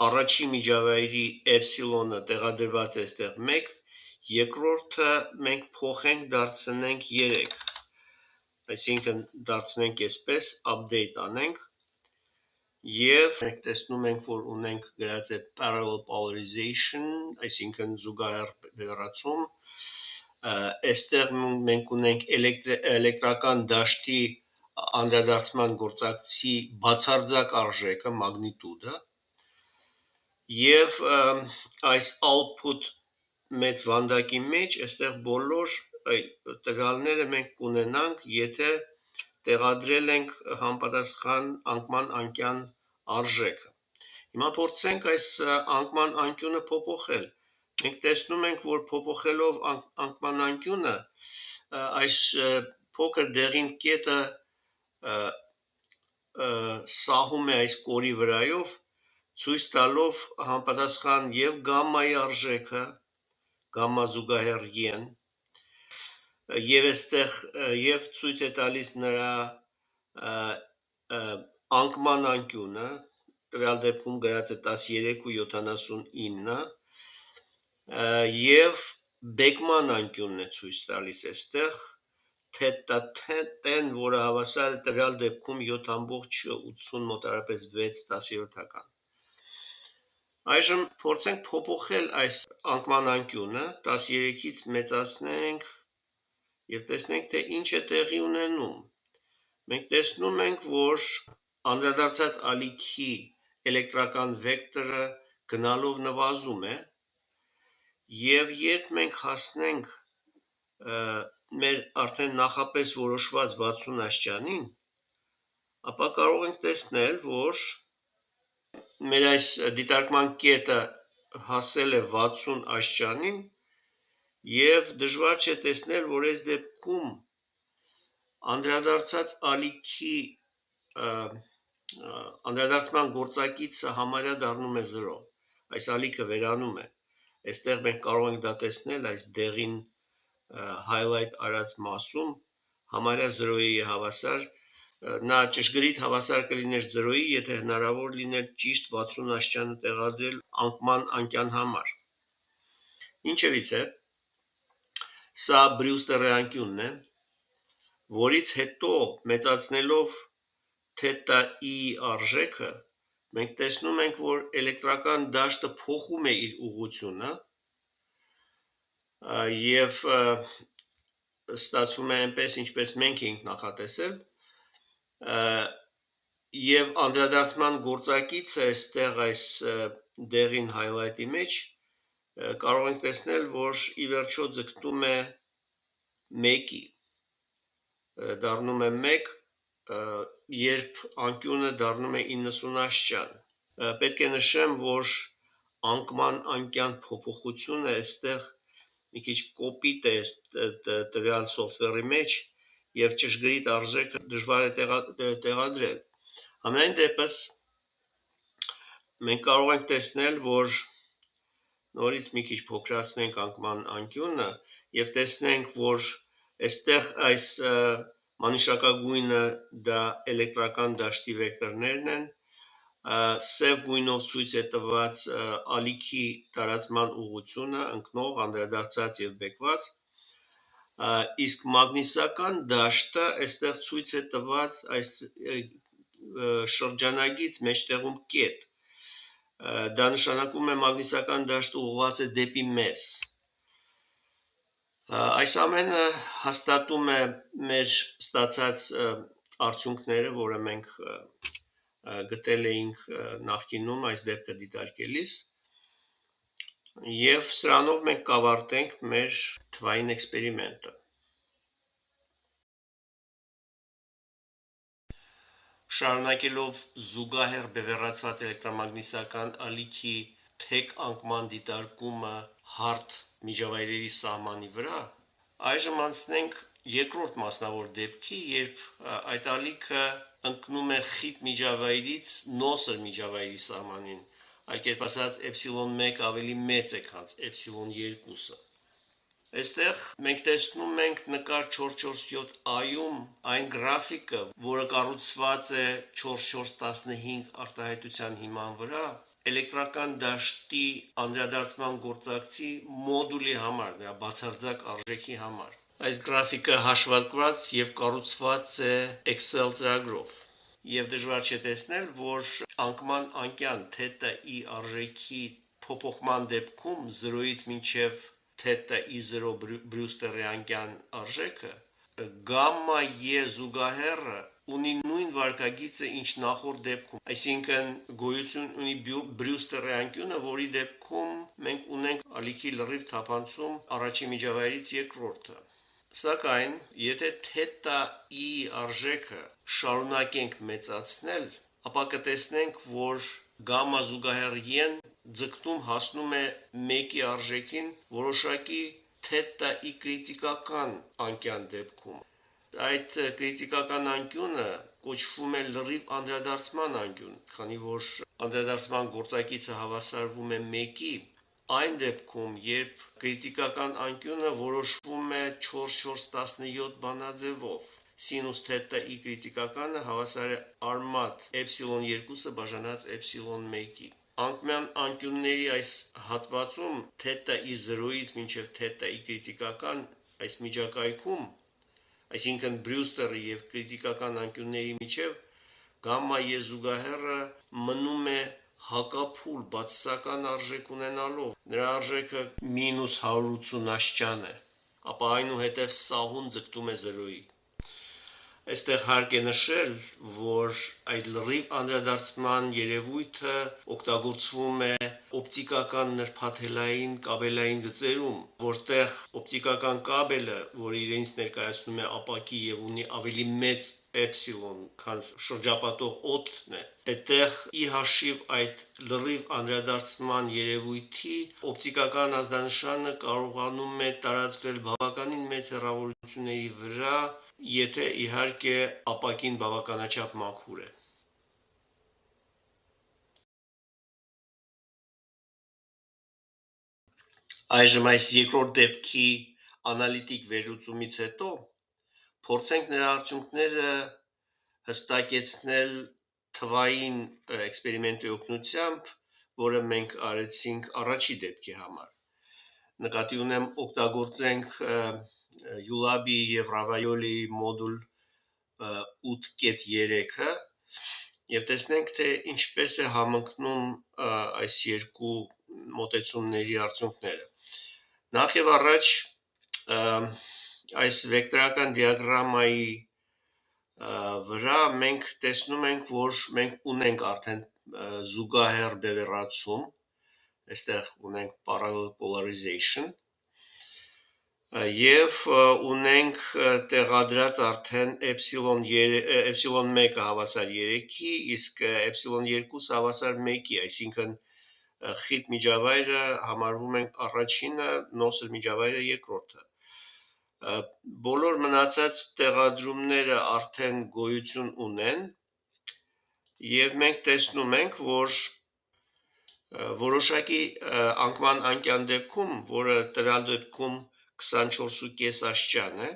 առաջի միջավայրի էպսիլոնը տեղադրված է այստեղ 1, երկրորդը մենք փոխենք դարձնենք 3, այսինքն դարձնենք այսպես, update անենք եւ մենք տեսնում ենք, որ ունենք գրած է parallel polarization, այսինքն զուգահեռ բևեռացում, այստեղ մենք ունենք էլեկտրական դաշտի անդրադարձման գործակցի բացարձակ արժեքը, մագնիտուդը, եւ այս output մեծ վանդակի մեջ այստեղ բոլոր տվյալները մենք կունենանք, եթե տեղադրել ենք համապատասխան անկման անկյան արժեքը։ Հիմա փորձենք այս անկման անկյունը փոփոխել։ Մենք տեսնում ենք, որ փոփոխելով անկման անկյունը այս փոքր դեղին կետը սահում է այս կորի վրայով, ցույց տալով համապատասխան եւ գամմայի արժեքը, գամմա զուգահեռ են, եւ այստեղ եւ ցույց է տալիս նրա անկման անկյունը, տվյալ դեպքում գրած է 13.79, եւ բեկման անկյունն է ցույց տալիս այստեղ թետա տեն, որը հավասար է տվյալ դեպքում 7.80 մոտարապես 6/10։ Այժմ փորձենք փոփոխել այս անկման անկյունը, 13-ից մեծացնենք եւ տեսնենք, թե ինչ է տեղի ունենում։ Մենք տեսնում ենք, որ անդրադարձած ալիքի էլեկտրական վեկտորը գնալով նվազում է, եւ երբ մենք հասնենք մեր արդեն նախապես որոշված 60 աշճանին, ապա կարող ենք տեսնել, որ մեր այս դիտարկման կետը հասել է 60 աշճանին եւ դժվար չէ տեսնել, որ այս դեպքում անդրադարձած ալիքի անդրադարձման գործակիցը համարյա դառնում է 0, այս ալիքը վերանում է, այստեղ մենք կարող ենք դա տեսնել այս դեղին highlight արած մասում, համարյա 0-ի է հավասար, նա ճշգրիտ հավասար կլիներ 0-ի, եթե հնարավոր լիներ ճիշտ 60 աշճանը տեղադրել անկման անկյան համար։ Ինչևիցե, սա Բրյուստերի անկյունն է, որից հետո մեծացնելով թետա ի արժեքը, մենք տեսնում ենք, որ էլեկտրական դաշտը փոխում է իր ուղղությունը եւ ստացվում է այնպես, ինչպես մենք ենք նախատեսել, եւ անդրադարձման գործակիցը այստեղ այս դեղին highlight-ի մեջ կարող ենք տեսնել, որ ի վերջո ձգտում է 1-ի, դառնում է 1, երբ անկյունը դառնում է 90 աշճան։ Պետք է նշեմ, որ անկման անկյան փոփոխությունը այստեղ մի քիչ կոպիտ է տվյալ software-ի մեջ եւ ճշգրիտ արժեքը դժվար է տեղադրել։ Ամեն դեպս մենք կարող ենք տեսնել, որ նորից մի քիչ փոքրացնենք անկման անկյունը եւ տեսնենք, որ այստեղ այս մանիշակագույնը դա էլեկտրական դաշտի վեկտորներն են, սև գույնով ցույց է տված ալիքի տարածման ուղղությունը, ընկնող, անդրադարձած եւ բեկված, իսկ մագնիսական դաշտը այստեղ ցույց է տված այս շրջանագից մեջտեղում կետ, դա նշանակում է մագնիսական դաշտը ուղղված է դեպի մեզ։ Այս ամենը հաստատում է մեր ստացած արդյունքները, որը մենք գտել էինք նախկինում այս դեպքը դիտարկելիս, եւ սրանով մենք կավարտենք մեր թվային էքսպերիմենտը։ Շարունակելով զուգահեռ բևեռացված էլեկտրամագնիսական ալիքի թեք անկման դիտարկումը հարթ միջավայրերի սահմանի վրա, այժմ անցնենք երկրորդ մասնավոր դեպքի, երբ այդ ալիքը ընկնում է խիտ միջավայրից նոսր միջավայրի սահմանին, այլ կերպ ասած ε1 ավելի մեծ է, քան ε2-ը։ Այստեղ մենք տեսնում ենք նկար 447A-ում այն գրաֆիկը, որը կառուցված է 4415 արտահայտության հիման վրա, էլեկտրական դաշտի անդրադարձման գործակցի մոդուլի համար, նրա բացարձակ արժեքի համար։ Այս գրաֆիկը հաշվարկված եւ կառուցված է Excel ծրագրով։ Եվ դժվար չէ տեսնել, որ անկման անկյան թետա ի արժեքի փոփոխման դեպքում 0-ից մինչև թետա ի0 Բրյուստերի անկյան արժեքը գամմա E զուգահեռը ունի նույն վարկագիծը, ինչ նախորդ դեպքում, այսինքն գոյություն ունի Բրյուստերի անկյունը, որի դեպքում մենք ունենք ալիքի լրիվ թափանցում առաջին միջավայրից երկրորդը։ Սակայն, եթե թետա ի արժեքը շարունակենք մեծացնել, ապա կտեսնենք, որ գամմա զուգահեռ E-ն ձգտում հասնում է 1-ի արժեքին որոշակի թետա ի կրիտիկական անկյան դեպքում։ Այդ կրիտիկական անկյունը կոչվում է լրիվ անդրադարձման անկյուն, քանի որ անդրադարձման գործակիցը հավասարվում է 1-ի, այն դեպքում, երբ կրիտիկական անկյունը որոշվում է 4-4-17 բանաձևով, սինուս թետա ի կրիտիկականը հավասար է արմատ ε2-ը բաժանած ε1-ի։ Անկման անկյունների այս հատվածում թետա ի 0-ից մինչև թետա ի կրիտիկական այս միջակայքում, այսինքն Բրյուստերի եւ կրիտիկական անկյունների միջև գամմա E զուգահեռը մնում է հակափուլ բացասական արժեք ունենալով, նրա արժեքը -180 աշճան է, ապա այնուհետև սահուն ձգտում է 0-ի։ Այստեղ հարկ է նշել, որ այդ լրիվ անդրադարձման երևույթը օգտագործվում է օպտիկական նրբաթելային կաբելային գծերում, որտեղ օպտիկական կաբելը, որը իրենից ներկայացնում է ապակի եւ ունի ավելի մեծ էպսիլոն, քան շրջապատող օդն է, այդտեղ ի հաշիվ այդ լրիվ անդրադարձման երևույթի օպտիկական ազդանշանը կարողանում է տարածվել բավականին մեծ հեռավորությունների վրա, եթե իհարկե ապակին բավականաչափ մաքուր է։ Այժմ այս երկրորդ դեպքի անալիտիկ վերլուծումից հետո փորձենք նրա արդյունքները հստակեցնել թվային էքսպերիմենտի օգնությամբ, որը մենք արեցինք առաջի դեպքի համար։ Նկատի ունեմ օգտագործենք ULAB-ի եւ Ravaioli մոդուլ 8.3-ը եւ տեսնենք, թե ինչպես է համընկնում այս երկու մոտեցումների արդյունքները։ Նախ եւ առաջ այս վեկտորական դիագրամայի վրա մենք տեսնում ենք, որ մենք ունենք արդեն զուգահեռ բևեռացում, այստեղ ունենք parallel polarization եւ ունենք տեղադրած արդեն էպսիլոն 1-ը հավասար 3-ի, իսկ էպսիլոն 2-ը հավասար 1-ի, այսինքն խիտ միջավայրը համարվում ենք առաջինը, նոսր միջավայրը երկրորդը։ Բոլոր մնացած տեղադրումները արդեն գոյություն ունեն եւ մենք տեսնում ենք, որ որոշակի անկման անկյան դեպքում, որը տրյալ դեպքում 24.5 աստիճան է,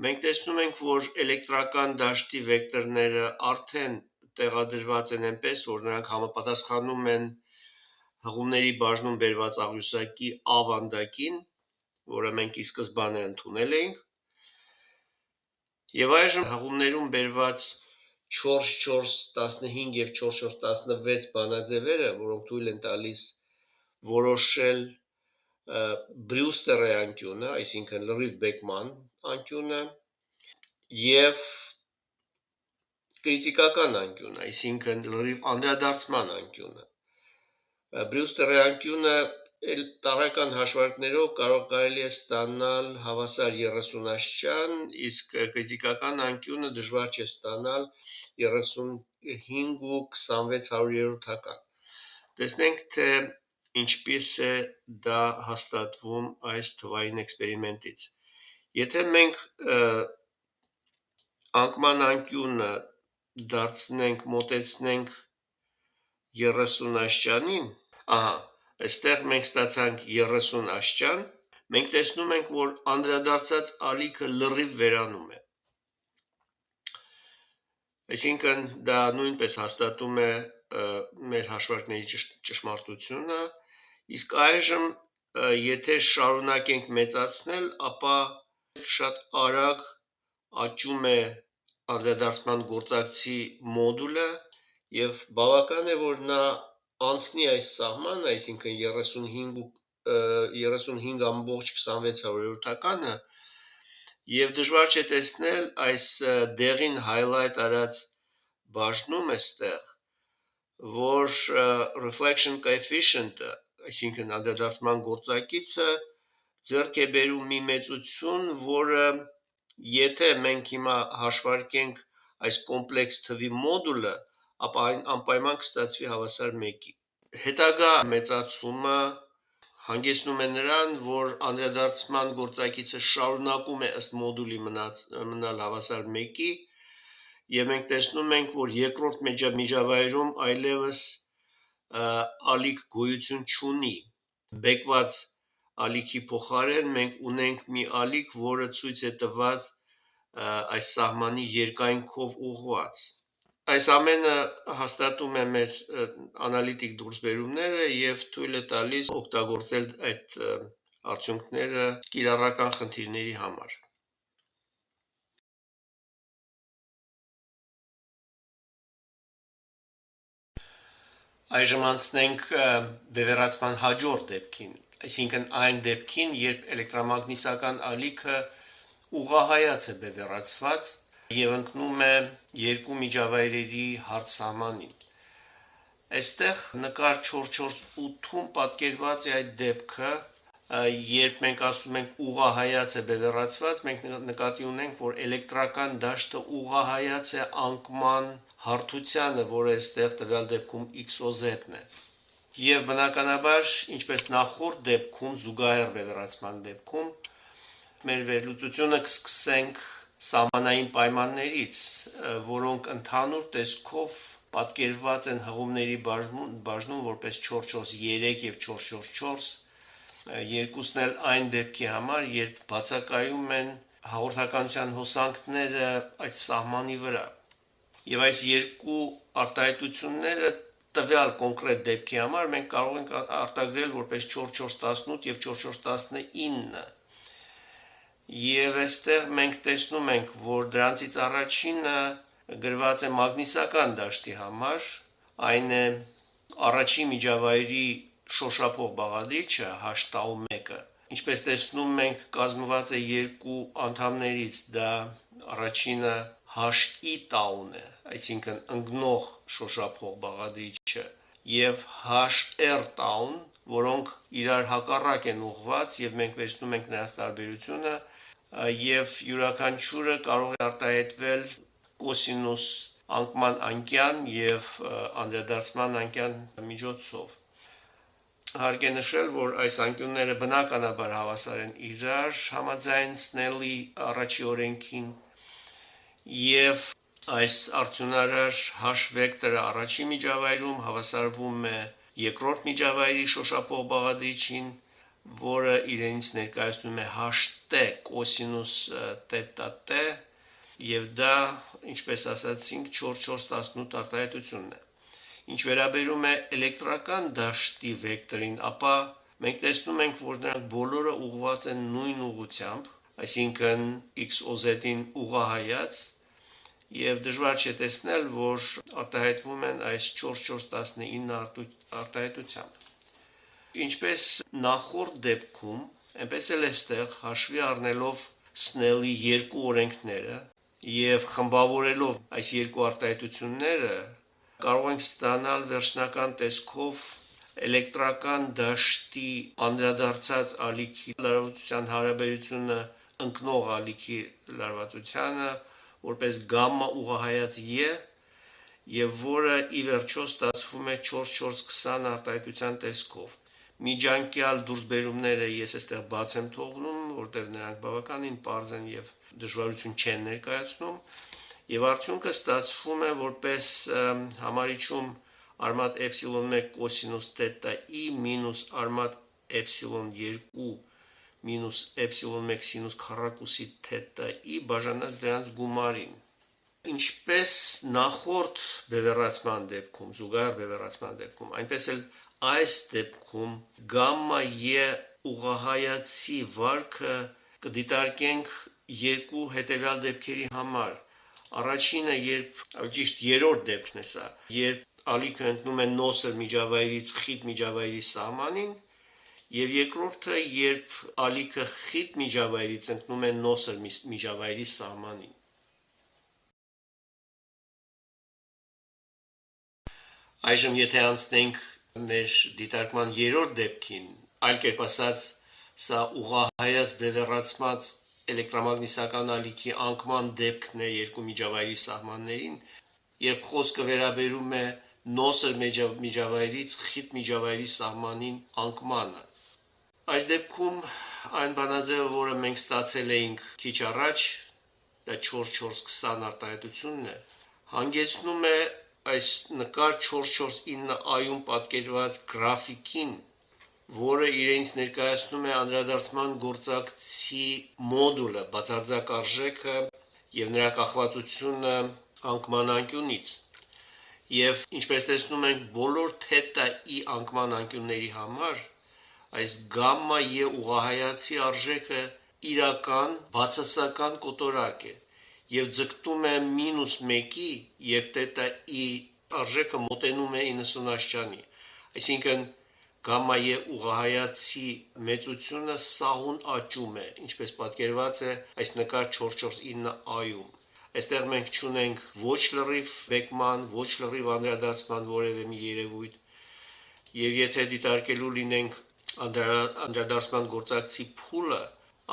մենք տեսնում ենք, որ էլեկտրական դաշտի վեկտորները արդեն տեղադրված են այնպես, որ նրանք համապատասխանում են հղումների բաժնում բերված աղյուսակի ավանդակին, որը մենք ի սկզբանե ընդունել էինք, եւ այժմ հղումներում բերված 4-4-15 եւ 4-4-16 բանաձևերը, որոնք թույլ են տալիս որոշել Բրյուստերի անկյունը, այսինքն լրիվ Բեկման անկյունը եւ կրիտիկական անկյունը, այսինքն լրիվ անդրադարձման անկյունը։ Բրյուստերի անկյունը տարական հաշվարկներով կարելի է ստանալ հավասար 30 աստիճան, իսկ կրիտիկական անկյունը դժվար չէ ստանալ 35 ու 2600-ական։ Տեսնենք, թե ինչպես է դա հաստատվում այս թվային էքսպերիմենտից։ Եթե մենք անկման անկյունը մոտեցնենք 30 աստիճանին, այստեղ մենք ստացանք 30 աստիճան, մենք տեսնում ենք, որ անդրադարձած ալիքը լրիվ վերանում է։ Այսինքն դա նույնպես հաստատում է մեր հաշվարկների ճշմարտությունը, իսկ այժմ եթե շարունակենք մեծացնել, ապա շատ արագ աճում է անդրադարձման գործակցի մոդուլը եւ բավական է, որ նա անցնի այս սահմանը, այսինքն 35.2600-ականը եւ դժվար չէ տեսնել այս դեղին highlight արած բաժնում էստեղ, որ reflection coefficient-ը, այսինքն անդրադարձման գործակիցը ձեռք է բերում մի մեծություն, որը եթե մենք հիմա հաշվարկենք այս կոմպլեքս թվի մոդուլը, ապա այն անպայման կստացվի հավասար 1-ի։ Հետագա մեծացումը հանգեցնում է նրան, որ անդրադարձման գործակիցը շարունակում է ըստ մոդուլի մնալ հավասար 1-ի, եւ մենք տեսնում ենք, որ երկրորդ միջավայրում այլևս ալիք գոյություն չունի։ Բեկված ալիքի փոխարեն մենք ունենք մի ալիք, որը ցույց է տված այս սահմանի երկայնքով ուղղված։ Այս ամենը հաստատում է մեր անալիտիկ դուրսբերումները եւ թույլ է տալիս օգտագործել այդ արդյունքները կիրառական խնդիրների համար։ Այժմ անցնենք բևեռացման հաջորդ դեպքին, այսինքն այն դեպքին, երբ էլեկտրամագնիսական ալիքը ուղղահայաց է բևեռացված եւ ընկնում է երկու միջավայրերի հարթ սահմանին։ Այստեղ նկար 448-ում պատկերված է այդ դեպքը, երբ մենք ասում ենք ուղղահայաց է բևեռացված, մենք նկատի ունենք, որ էլեկտրական դաշտը ուղղահայաց է անկման հարթությանը, որը այստեղ տվյալ դեպքում XOZ-ն է։ Եվ բնականաբար, ինչպես նախորդ դեպքում, զուգահեռ բևեռացման դեպքում, մեր վերլուծությունը կսկսենք սահմանային պայմաններից, որոնք ընդհանուր տեսքով պատկերված են հղումների բաժնում որպես 443 եւ 444, երկուսն էլ այն դեպքի համար, երբ բացակայում են հաղորդականության հոսանքները այդ սահմանի վրա։ Եվ այս երկու արտահայտությունները տվյալ կոնկրետ դեպքի համար մենք կարող ենք արտագրել որպես 4418 եւ 4419։ Եվ այստեղ մենք տեսնում ենք, որ դրանցից առաջինը գրված է մագնիսական դաշտի համար, այն է առաջի միջավայրի շոշափող բաղադրիչը H-1-ը, ինչպես տեսնում ենք կազմված է երկու անդամներից, դա առաջինը HI-տաուն է, այսինքն ընկնող շոշափող բաղադրիչը, եւ HR-տաուն, որոնք իրար հակառակ են ուղղված եւ մենք վերցնում ենք նրանց տարբերությունը եւ յուրաքանչյուրը կարող է արտահայտվել կոսինուս անկման անկյան եւ անդրադարձման անկյան միջոցով։ Հարկ է նշել, որ այս անկյունները բնականաբար հավասար են իրար համաձայն Սնելի առաջի օրենքին եւ այս արդյունարար H վեկտորը առաջի միջավայրում հավասարվում է երկրորդ միջավայրի շոշափող բաղադրիչին, որը իրենից ներկայացնում է HT կոսինուս թետա T եւ դա, ինչպես ասացինք, 418 արտահայտությունն է։ Ինչ վերաբերում է էլեկտրական դաշտի վեկտորին, ապա մենք տեսնում ենք, որ նրանք բոլորը ուղղված են նույն ուղղությամբ, այսինքն XOZ-ին ուղղահայաց, եւ դժվար չէ տեսնել, որ արտահայտվում են այս 4419 արտահայտությամբ։ Ինչպես նախորդ դեպքում, այնպես էլ այստեղ հաշվի առնելով Սնելի երկու օրենքները եւ խմբավորելով այս երկու արտահայտությունները, կարող ենք ստանալ վերջնական տեսքով էլեկտրական դաշտի անդրադարձած ալիքի լարվածության հարաբերությունը ընկնող ալիքի լարվածությանը որպես գամմա ուղղահայաց E եւ որը ի վերջո ստացվում է 4420 արտահայտության տեսքով։ Միջանկյալ դուրսբերումները ես այստեղ բաց եմ թողնում, որտեղ նրանք բավականին պարզ են եւ դժվարություն չեն ներկայացնում, եւ արդյունքը ստացվում է որպես համարիչում արմատ ε1 կոսինուս թետա E մինուս արմատ ε2 մինուս ε1 սինուս քառակուսի թետա E բաժանած դրանց գումարին։ Ինչպես նախորդ բևեռացման դեպքում, զուգահեռ բևեռացման դեպքում, այնպես էլ այս դեպքում գամմա E ուղղահայացի վարքը կդիտարկենք երկու հետևյալ դեպքերի համար։ Առաջինը, երբ ճիշտ երրորդ դեպքն է սա, երբ ալիքը ընկնում է նոսր միջավայրից խիտ միջավայրի սահմանին, եւ երկրորդը, երբ ալիքը խիտ միջավայրից ընկնում է նոսր միջավայրի սահմանին։ Այժմ եթե անցնենք մեր դիտարկման երրորդ դեպքին, այլ կերպ ասած, սա ուղղահայաց բևեռացված էլեկտրամագնիսական ալիքի անկման դեպքն է երկու միջավայրի սահմաններին, երբ խոսքը վերաբերում է նոսր միջավայրից խիտ միջավայրի սահմանին անկմանը։ Այս դեպքում այն բանաձևը, որը մենք ստացել էինք քիչ առաջ, դա 4420 արտահայտությունն է, հանգեցնում է այս նկար 449-այում պատկերված գրաֆիկին, որը իրենից ներկայացնում է անդրադարձման գործակցի մոդուլը, բացարձակ արժեքը եւ նրա կախվածությունը անկման անկյունից։ Եվ ինչպես տեսնում ենք, բոլոր թետա E անկման անկյունների համար այս գամմա E ուղղահայացի արժեքը իրական բացասական կոտորակ է եւ ձգտում է -1-ի, երբ թետա E արժեքը մոտենում է 90 աշճանի, այսինքն գամմա E ուղղահայացի մեծությունը սահուն աճում է, ինչպես պատկերված է այս նկար 449-այում։ Այստեղ մենք չունենք ոչ լրիվ բեկման, ոչ լրիվ անդրադարձման որևէ մի երևույթ, եւ եթե դիտարկելու լինենք անդրադարձման գործակցի փուլը,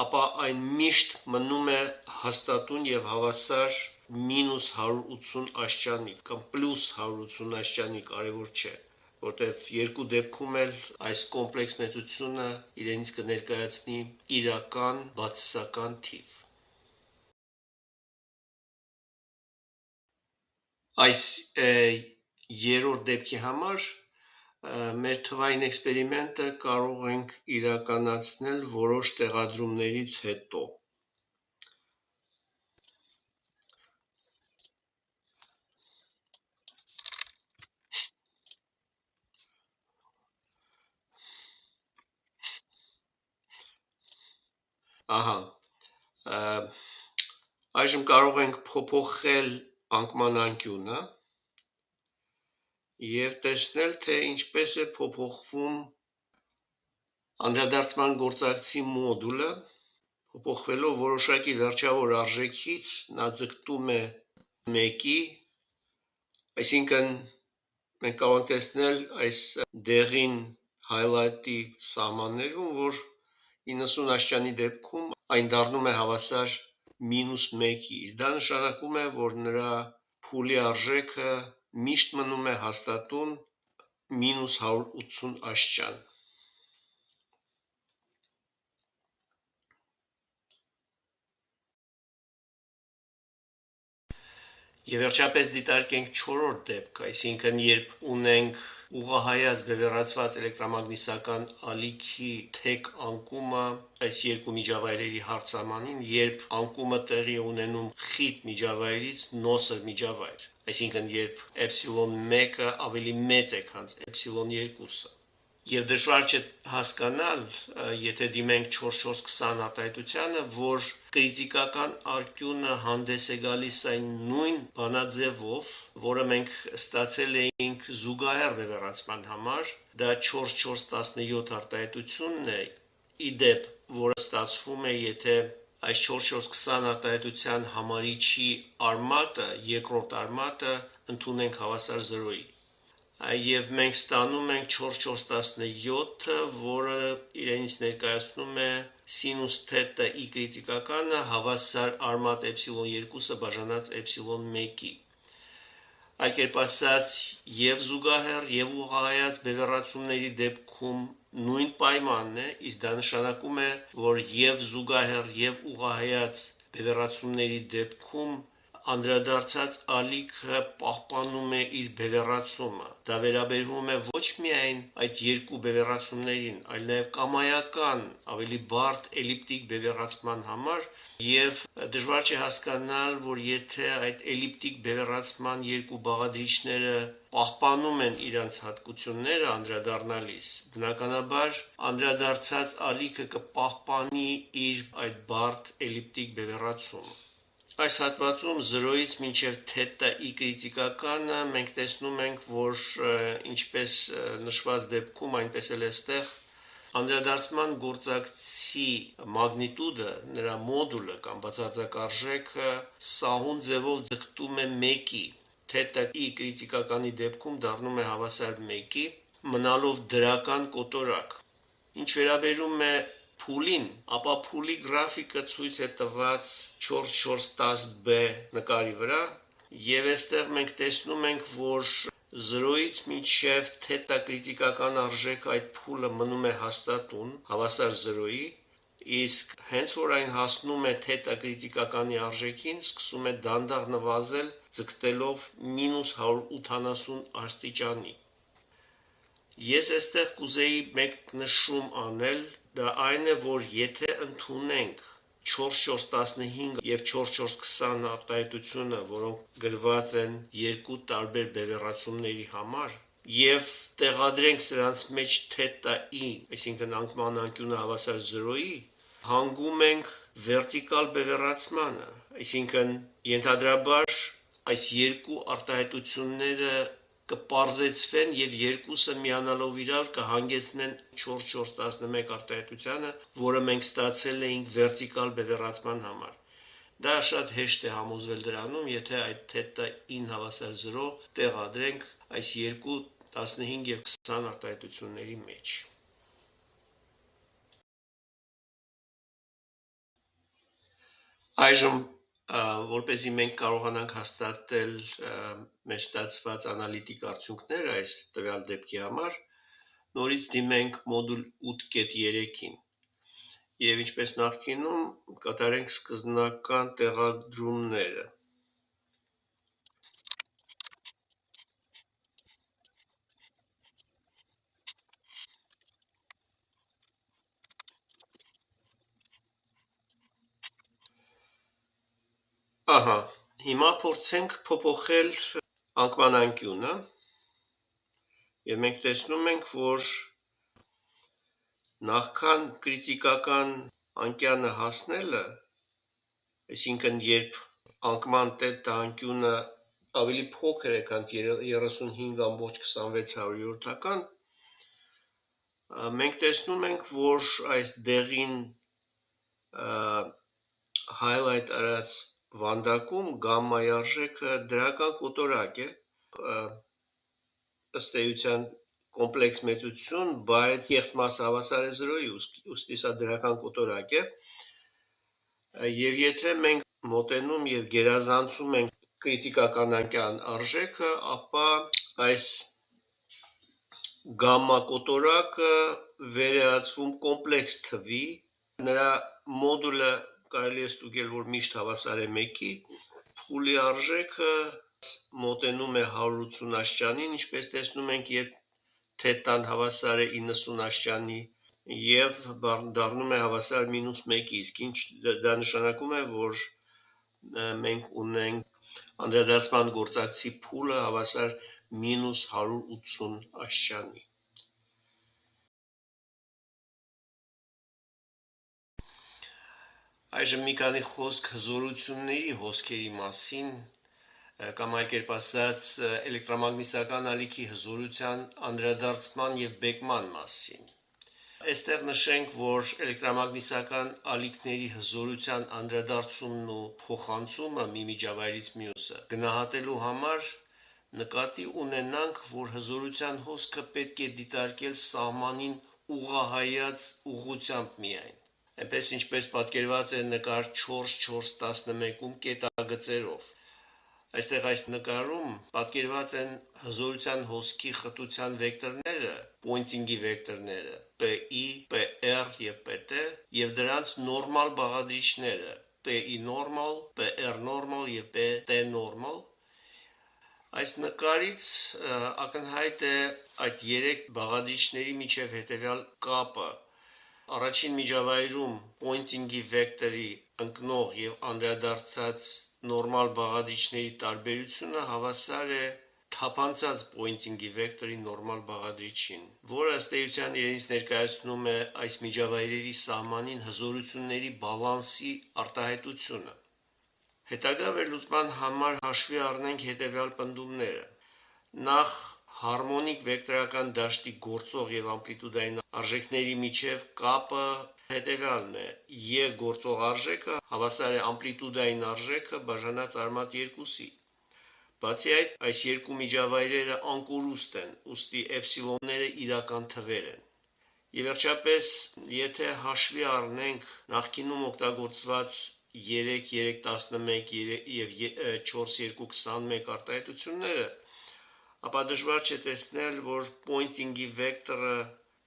ապա այն միշտ մնում է հաստատուն եւ հավասար մինուս 180 աշճանի կամ պլյուս 180 աշճանի, կարևոր չէ, որտեղ երկու դեպքում էլ այս կոմպլեքս մեծությունը իրենից կներկայացնի իրական բացասական թիվ։ Այս երրորդ դեպքի համար մեր թվային էքսպերիմենտը կարող ենք իրականացնել որոշ տեղադրումներից հետո։ Այժմ կարող ենք փոփոխել անկման անկյունը եւ տեսնել, թե ինչպես է փոփոխվում անդրադարձման գործակցի մոդուլը, փոփոխվելով որոշակի վերջավոր արժեքից նա ձգտում է 1-ի, այսինքն մենք կարող ենք տեսնել այս դեղին highlight-ի սահմաններում, որ 90 աշճանի դեպքում այն դառնում է հավասար մինուս 1-ի, դա նշանակում է, որ նրա փուլի արժեքը միշտ մնում է հաստատուն մինուս 180 աշճան։ Եվ վերջապես դիտարկենք չորրորդ դեպք, այսինքն երբ ունենք ուղղահայաց բևեռացված էլեկտրամագնիսական ալիքի թեք անկումը այս երկու միջավայրերի հարցամանին, երբ անկումը տեղի է ունենում խիտ միջավայրից նոսր միջավայր, այսինքն երբ ε1-ը ավելի մեծ է, քան ε2-ը։ Եվ դժվար չէ հասկանալ, եթե դիմենք 4-4-20 արտահայտությանը, որ կրիտիկական արկյունը հանդես է գալիս այն նույն բանաձևով, որը մենք ստացել էինք զուգահեռ բևեռացման համար, դա 4-4-17 արտահայտությունն է, իդեպ, որը ստացվում է, եթե այս 4-4-20 արտահայտության համարիչի արմատը, երկրորդ արմատը ընդունենք հավասար 0-ի։ Եվ մենք ստանում ենք 4-4-17, որը իրենից ներկայացնում է սինուս թետա ի կրիտիկականը հավասար արմատ ε2-ը բաժանած ε1-ի։ Այլ կերպ ասած, եւ զուգահեռ եւ ուղղահայաց բևեռացումների դեպքում նույն պայմանն է, իսկ դա նշանակում է, որ եւ զուգահեռ եւ ուղղահայաց բևեռացումների դեպքում անդրադարձած ալիքը պահպանում է իր բևեռացումը։ Դա վերաբերվում է ոչ միայն այդ երկու բևեռացումներին, այլ նաև կամայական, ավելի բարդ էլիպտիկ բևեռացման համար, եւ դժվար չէ հասկանալ, որ եթե այդ էլիպտիկ բևեռացման երկու բաղադրիչները պահպանում են իրենց հատկությունները անդրադառնալիս, բնականաբար անդրադարձած ալիքը կպահպանի իր այդ բարդ էլիպտիկ բևեռացումը։ Այս հատվածում 0-ից մինչև թետա ի կրիտիկականը մենք տեսնում ենք, որ ինչպես նշված դեպքում, այնպես էլ այստեղ անդրադարձման գործակցի մագնիտուդը, նրա մոդուլը կամ բացարձակ արժեքը սահուն ձևով ձգտում է 1-ի, թետա ի կրիտիկականի դեպքում դառնում է հավասար 1-ի, մնալով դրական կոտորակ։ Ինչ վերաբերում է փուլին, ապա փուլի գրաֆիկը ցույց է տված 4-4-10b նկարի վրա, եւ այստեղ մենք տեսնում ենք, որ 0-ից մինչև թետա կրիտիկական արժեքը այդ փուլը մնում է հաստատուն, հավասար 0-ի, իսկ հենց որ այն հասնում է թետա կրիտիկականի արժեքին, սկսում է դանդաղ նվազել, ձգտելով մինուս 180 աստիճանի։ Ես այստեղ կուզեի մեկ նշում անել, դա այն է, որ եթե ընդունենք 4-4-15 եւ 4-4-20 արտահայտությունը, որոնք գրված են երկու տարբեր բևեռացումների համար, եւ տեղադրենք սրանց մեջ թետա-ի, այսինքն անկման անկյունը հավասար 0-ի, հանգում ենք վերտիկալ բևեռացմանը, այսինքն ենթադրաբար այս երկու արտահայտությունները կպարզեցվեն եւ երկուսը միանալով իրար կհանգեցնեն 4-4-11 արտահայտությանը, որը մենք ստացել էինք վերտիկալ բևեռացման համար։ Դա շատ հեշտ է համոզվել դրանում, եթե այդ թետա 9 հավասար 0 տեղադրենք այս երկու 15 եւ 20 արտահայտությունների մեջ։ Այժմ որպեսզի մենք կարողանանք հաստատել մեր ստացված անալիտիկ արդյունքները այս տվյալ դեպքի համար, նորից դիմենք մոդուլ 8.3-ին եւ ինչպես նախկինում կատարենք սկզբնական տեղադրումները։ Ահա, հիմա փորձենք փոփոխել անկման անկյունը եւ մենք տեսնում ենք, որ նախքան կրիտիկական անկյանը հասնելը, այսինքն երբ անկման տետա անկյունը ավելի փոքր է, քան 35.26 մենք տեսնում ենք, որ այս դեղին highlight արած վանդակում գամմայի արժեքը դրական կոտորակ է, ըստ էության կոմպլեքս մեծություն, բայց երթմասը հավասար է 0-ի, ուստի սա դրական կոտորակ է, եւ եթե մենք մոտենում եւ գերազանցում ենք կրիտիկական անկյան արժեքը, ապա այս գամմա կոտորակը վերածվում կոմպլեքս թվի, նրա մոդուլը կարելի է ստուգել, որ միշտ հավասար է 1-ի, փուլի արժեքը մոտենում է 180 աշճանին, ինչպես տեսնում ենք, երբ թետան հավասար է 90 աշճանի եւ դառնում է հավասար -1-ի, իսկ դա նշանակում է, որ մենք ունենք անդրադարձման գործակցի փուլը հավասար -180 աշճանի։ Այժմ մի քանի խոսք հզորությունների հոսքերի մասին, կամ այլ կերպ ասած էլեկտրամագնիսական ալիքի հզորության անդրադարձման եւ բեկման մասին։ Այստեղ նշենք, որ էլեկտրամագնիսական ալիքների հզորության անդրադարձումն ու փոխանցումը մի միջավայրից մյուսը գնահատելու համար նկատի ունենանք, որ հզորության հոսքը պետք է դիտարկել սահմանին ուղղահայաց ուղղությամբ միայն, այնպես ինչպես պատկերված է նկար 4.4.11-ում կետագծերով։ Այստեղ այս նկարում պատկերված են հզորության հոսքի խտության վեկտորները, պոինտինգի վեկտորները PI, PR եւ PT եւ դրանց նորմալ բաղադրիչները PI normal, PR normal եւ PT normal։ Այս նկարից ակնհայտ է այդ երեք բաղադրիչների միջև հետևյալ կապը։ Առաջին միջավայրում պոինտինգի վեկտորի ընկնող եւ անդրադարձած նորմալ բաղադրիչների տարբերությունը հավասար է թափանցած պոինտինգի վեկտորի նորմալ բաղադրիչին, որը ըստ էության իրենից ներկայացնում է այս միջավայրերի սահմանին հզորությունների բալանսի արտահայտությունը։ Հետագա վերլուծման համար հաշվի առնենք հետևյալ պնդումները։ Նախ հարմոնիկ վեկտորական դաշտի գործող եւ ամպլիտուդային արժեքների միջև կապը հետևյալն է. E գործող արժեքը հավասար է ամպլիտուդային արժեքը բաժանած արմատ 2-ի։ Բացի այդ, այս երկու միջավայրերը անկորուստ են, ուստի էպսիլոնները իրական թվեր են։ Եվ վերջապես, եթե հաշվի առնենք նախկինում օգտագործված 3.3.11 եւ 4.2.21 արտահայտությունները, ապա դժվար չէ տեսնել, որ պոինտինգի վեկտորը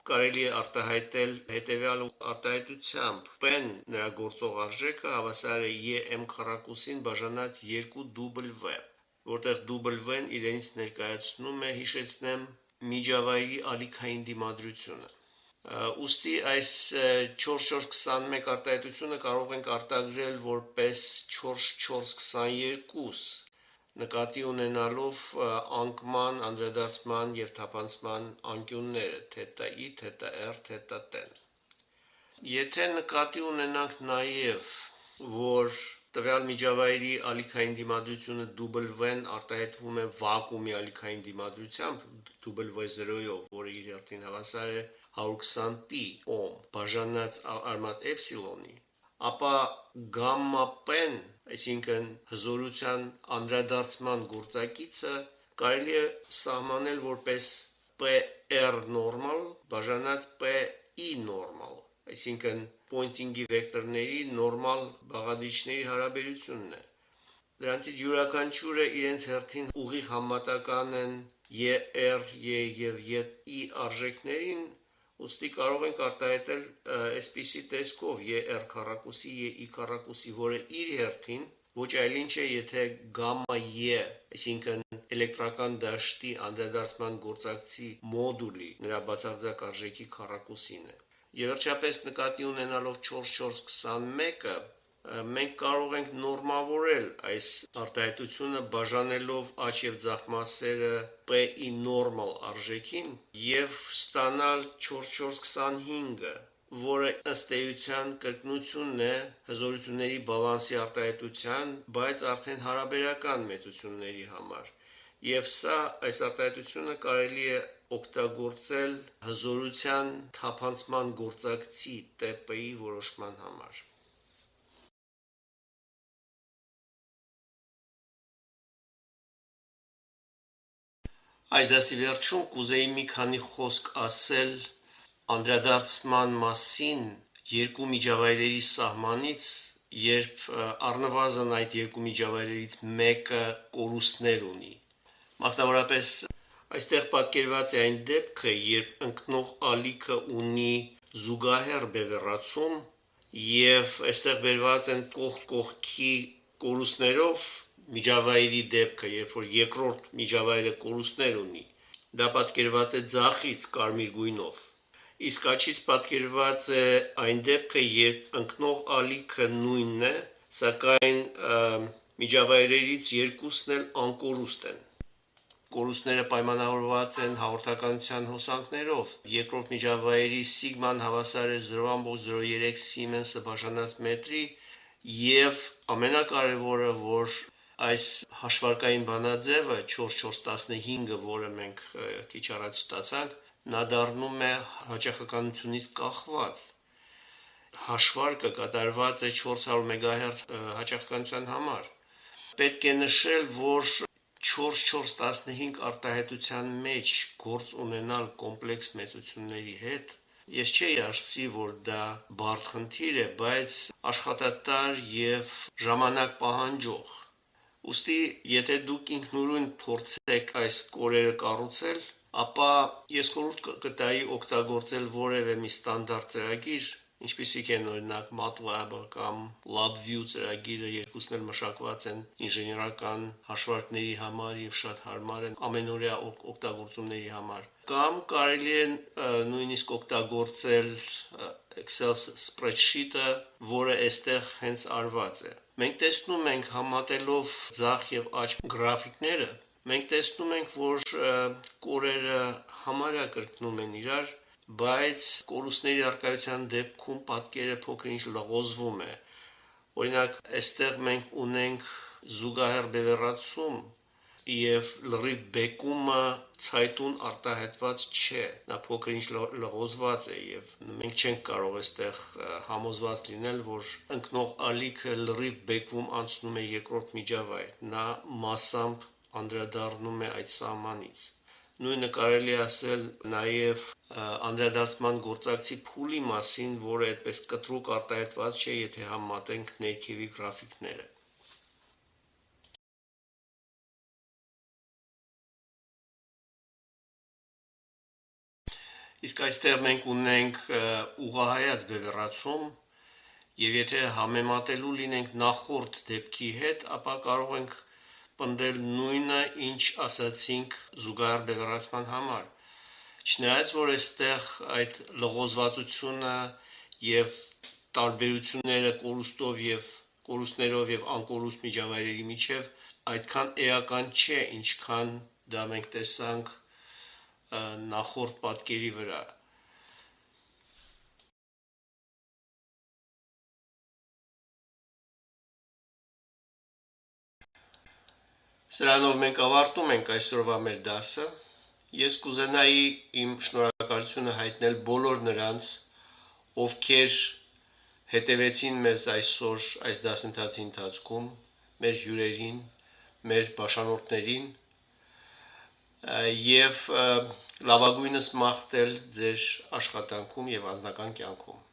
կարելի է արտահայտել հետևյալ արտահայտությամբ. P-ն նրա գործող արժեքը հավասար է EM քառակուսին բաժանած 2W, որտեղ W-ն իրենից ներկայացնում է, հիշեցնեմ, միջավայրի ալիքային դիմադրությունը։ Ուստի այս 4.4.21 արտահայտությունը կարող ենք արտագրել որպես 4.4.22, նկատի ունենալով անկման, անդրադարձման եւ թափանցման անկյունները թետա-i, թետա-r, թետա-t-ն։ Եթե նկատի ունենանք նաեւ, որ տվյալ միջավայրի ալիքային դիմադրությունը W-ն արտահայտվում է վակուումի ալիքային դիմադրությամբ W0-ով, որը իր հերթին հավասար է 120 π օհմ բաժանած արմատ էպսիլոնի, ապա գամմա պեն, այսինքն հզորության անդրադարձման գործակիցը կարելի է սահմանել որպես PR normal բաժանած PI normal, այսինքն pointing-ի վեկտորների նորմալ բաղադրիչների հարաբերությունն է։ Դրանցից յուրաքանչյուրը իրենց հերթին ուղիղ համեմատական են ER, E եւ E արժեքներին, ուստի կարող ենք արտահայտել այսպիսի տեսքով ER քառակուսի, E քառակուսի, որը իր հերթին ոչ այլ ինչ է, եթե գամմա E, այսինքն էլեկտրական դաշտի անդրադարձման գործակցի մոդուլի նրա բացարձակ արժեքի քառակուսին է։ Եվ վերջապես նկատի ունենալով 4421-ը, մենք կարող ենք նորմավորել այս արտահայտությունը բաժանելով աջ եւ ձախ մասերը PI normal արժեքին եւ ստանալ 4425-ը, որը ըստ էության կրկնությունն է հզորությունների բալանսի արտահայտության, բայց արդեն հարաբերական մեծությունների համար։ Եվ սա այս արտահայտությունը կարելի է օգտագործել հզորության թափանցման գործակցի TP-ի որոշման համար։ Այս դասի վերջում կուզեի մի քանի խոսք ասել անդրադարձման մասին երկու միջավայրերի սահմանից, երբ առնվազն այդ երկու միջավայրերից մեկը կորուստներ ունի։ Մասնավորապես այստեղ պատկերված է այն դեպքը, երբ ընկնող ալիքը ունի զուգահեռ բևեռացում եւ այստեղ բերված են կողքի կորուստներով միջավայրի դեպքը, երբ որ երկրորդ միջավայրը կորուստներ ունի, դա պատկերված է ձախից կարմիր գույնով։ Իսկ աչից պատկերված է այն դեպքը, երբ ընկնող ալիքը նույնն է, սակայն միջավայրերից երկուսն էլ անկորուստ են։ Կորուստները պայմանավորված են հաղորդականության հոսանքներով։ Երկրորդ միջավայրի սիգման հավասար է 0.03 Siemens-ը բաժանած մետրի եւ ամենակարևորը, որ այս հաշվարկային բանաձևը 4415-ը, որը մենք քիչ առաջ ստացանք, նա դառնում է հաճախականությունից կախված։ Հաշվարկը կատարված է 400 MHz հաճախականության համար։ Պետք է նշել, որ 4415 արտահայտության մեջ գործ ունենալ կոմպլեքս մեծությունների հետ, ես չէի ասի, որ դա բարդ խնդիր է, բայց աշխատատար եւ ժամանակ պահանջող։ Ուստի, եթե դուք ինքնուրույն փորձեք այս կորերը կառուցել, ապա ես խորհուրդ կտայի օգտագործել որևէ մի ստանդարտ ծրագիր, ինչպիսիք են օրինակ MATLAB կամ LabVIEW ծրագիրը, երկուսն էլ մշակված են ինժեներական հաշվարկների համար եւ շատ հարմար են ամենօրյա օգտագործումների համար։ Կամ կարելի է նույնիսկ օգտագործել Excel spreadsheet-ը, որը այստեղ հենց արված է։ Մենք տեսնում ենք համատելով ձախ եւ աջ գրաֆիկները, մենք տեսնում ենք, որ կորերը համարյա կրկնում են իրար, բայց կորուստների առկայության դեպքում պատկերը փոքր-ինչ լղոզվում է։ Օրինակ, այստեղ մենք ունենք զուգահեռ բևեռացում եւ լրիվ բեկումը ցայտուն արտահայտված չէ, նա փոքր-ինչ լղոզված է եւ մենք չենք կարող այստեղ համոզված լինել, որ ընկնող ալիքը լրիվ բեկվում անցնում է երկրորդ միջավայր, նա մասամբ անդրադառնում է այդ սահմանից։ Նույնը կարելի ասել նաև անդրադարձման գործակցի փուլի մասին, որը այդպես կտրուկ արտահայտված չէ, եթե համեմատենք ներքևի գրաֆիկները։ Իսկ այստեղ մենք ունենք ուղղահայաց բևեռացում, եւ եթե համեմատելու լինենք նախորդ դեպքի հետ, ապա կարող ենք պնդել նույնը, ինչ ասացինք զուգահեռ բևեռացման համար։ Չնայած որ այստեղ այդ լղոզվածությունը եւ տարբերությունները կորուստներով եւ անկորուստ միջավայրերի միջև այդքան էական չէ, ինչքան դա մենք տեսանք նախորդ պատկերի վրա։ Սրանով մենք ավարտում ենք այսօրվա մեր դասը։ Ես կուզենայի իմ շնորհակալությունը հայտնել բոլոր նրանց, ովքեր հետևեցին մեզ այսօր այս դասընթացի ընթացքում, մեր հյուրերին, մեր բաժանորդներին եւ լավագույնս մաղթել ձեր աշխատանքում եւ անձնական կյանքում։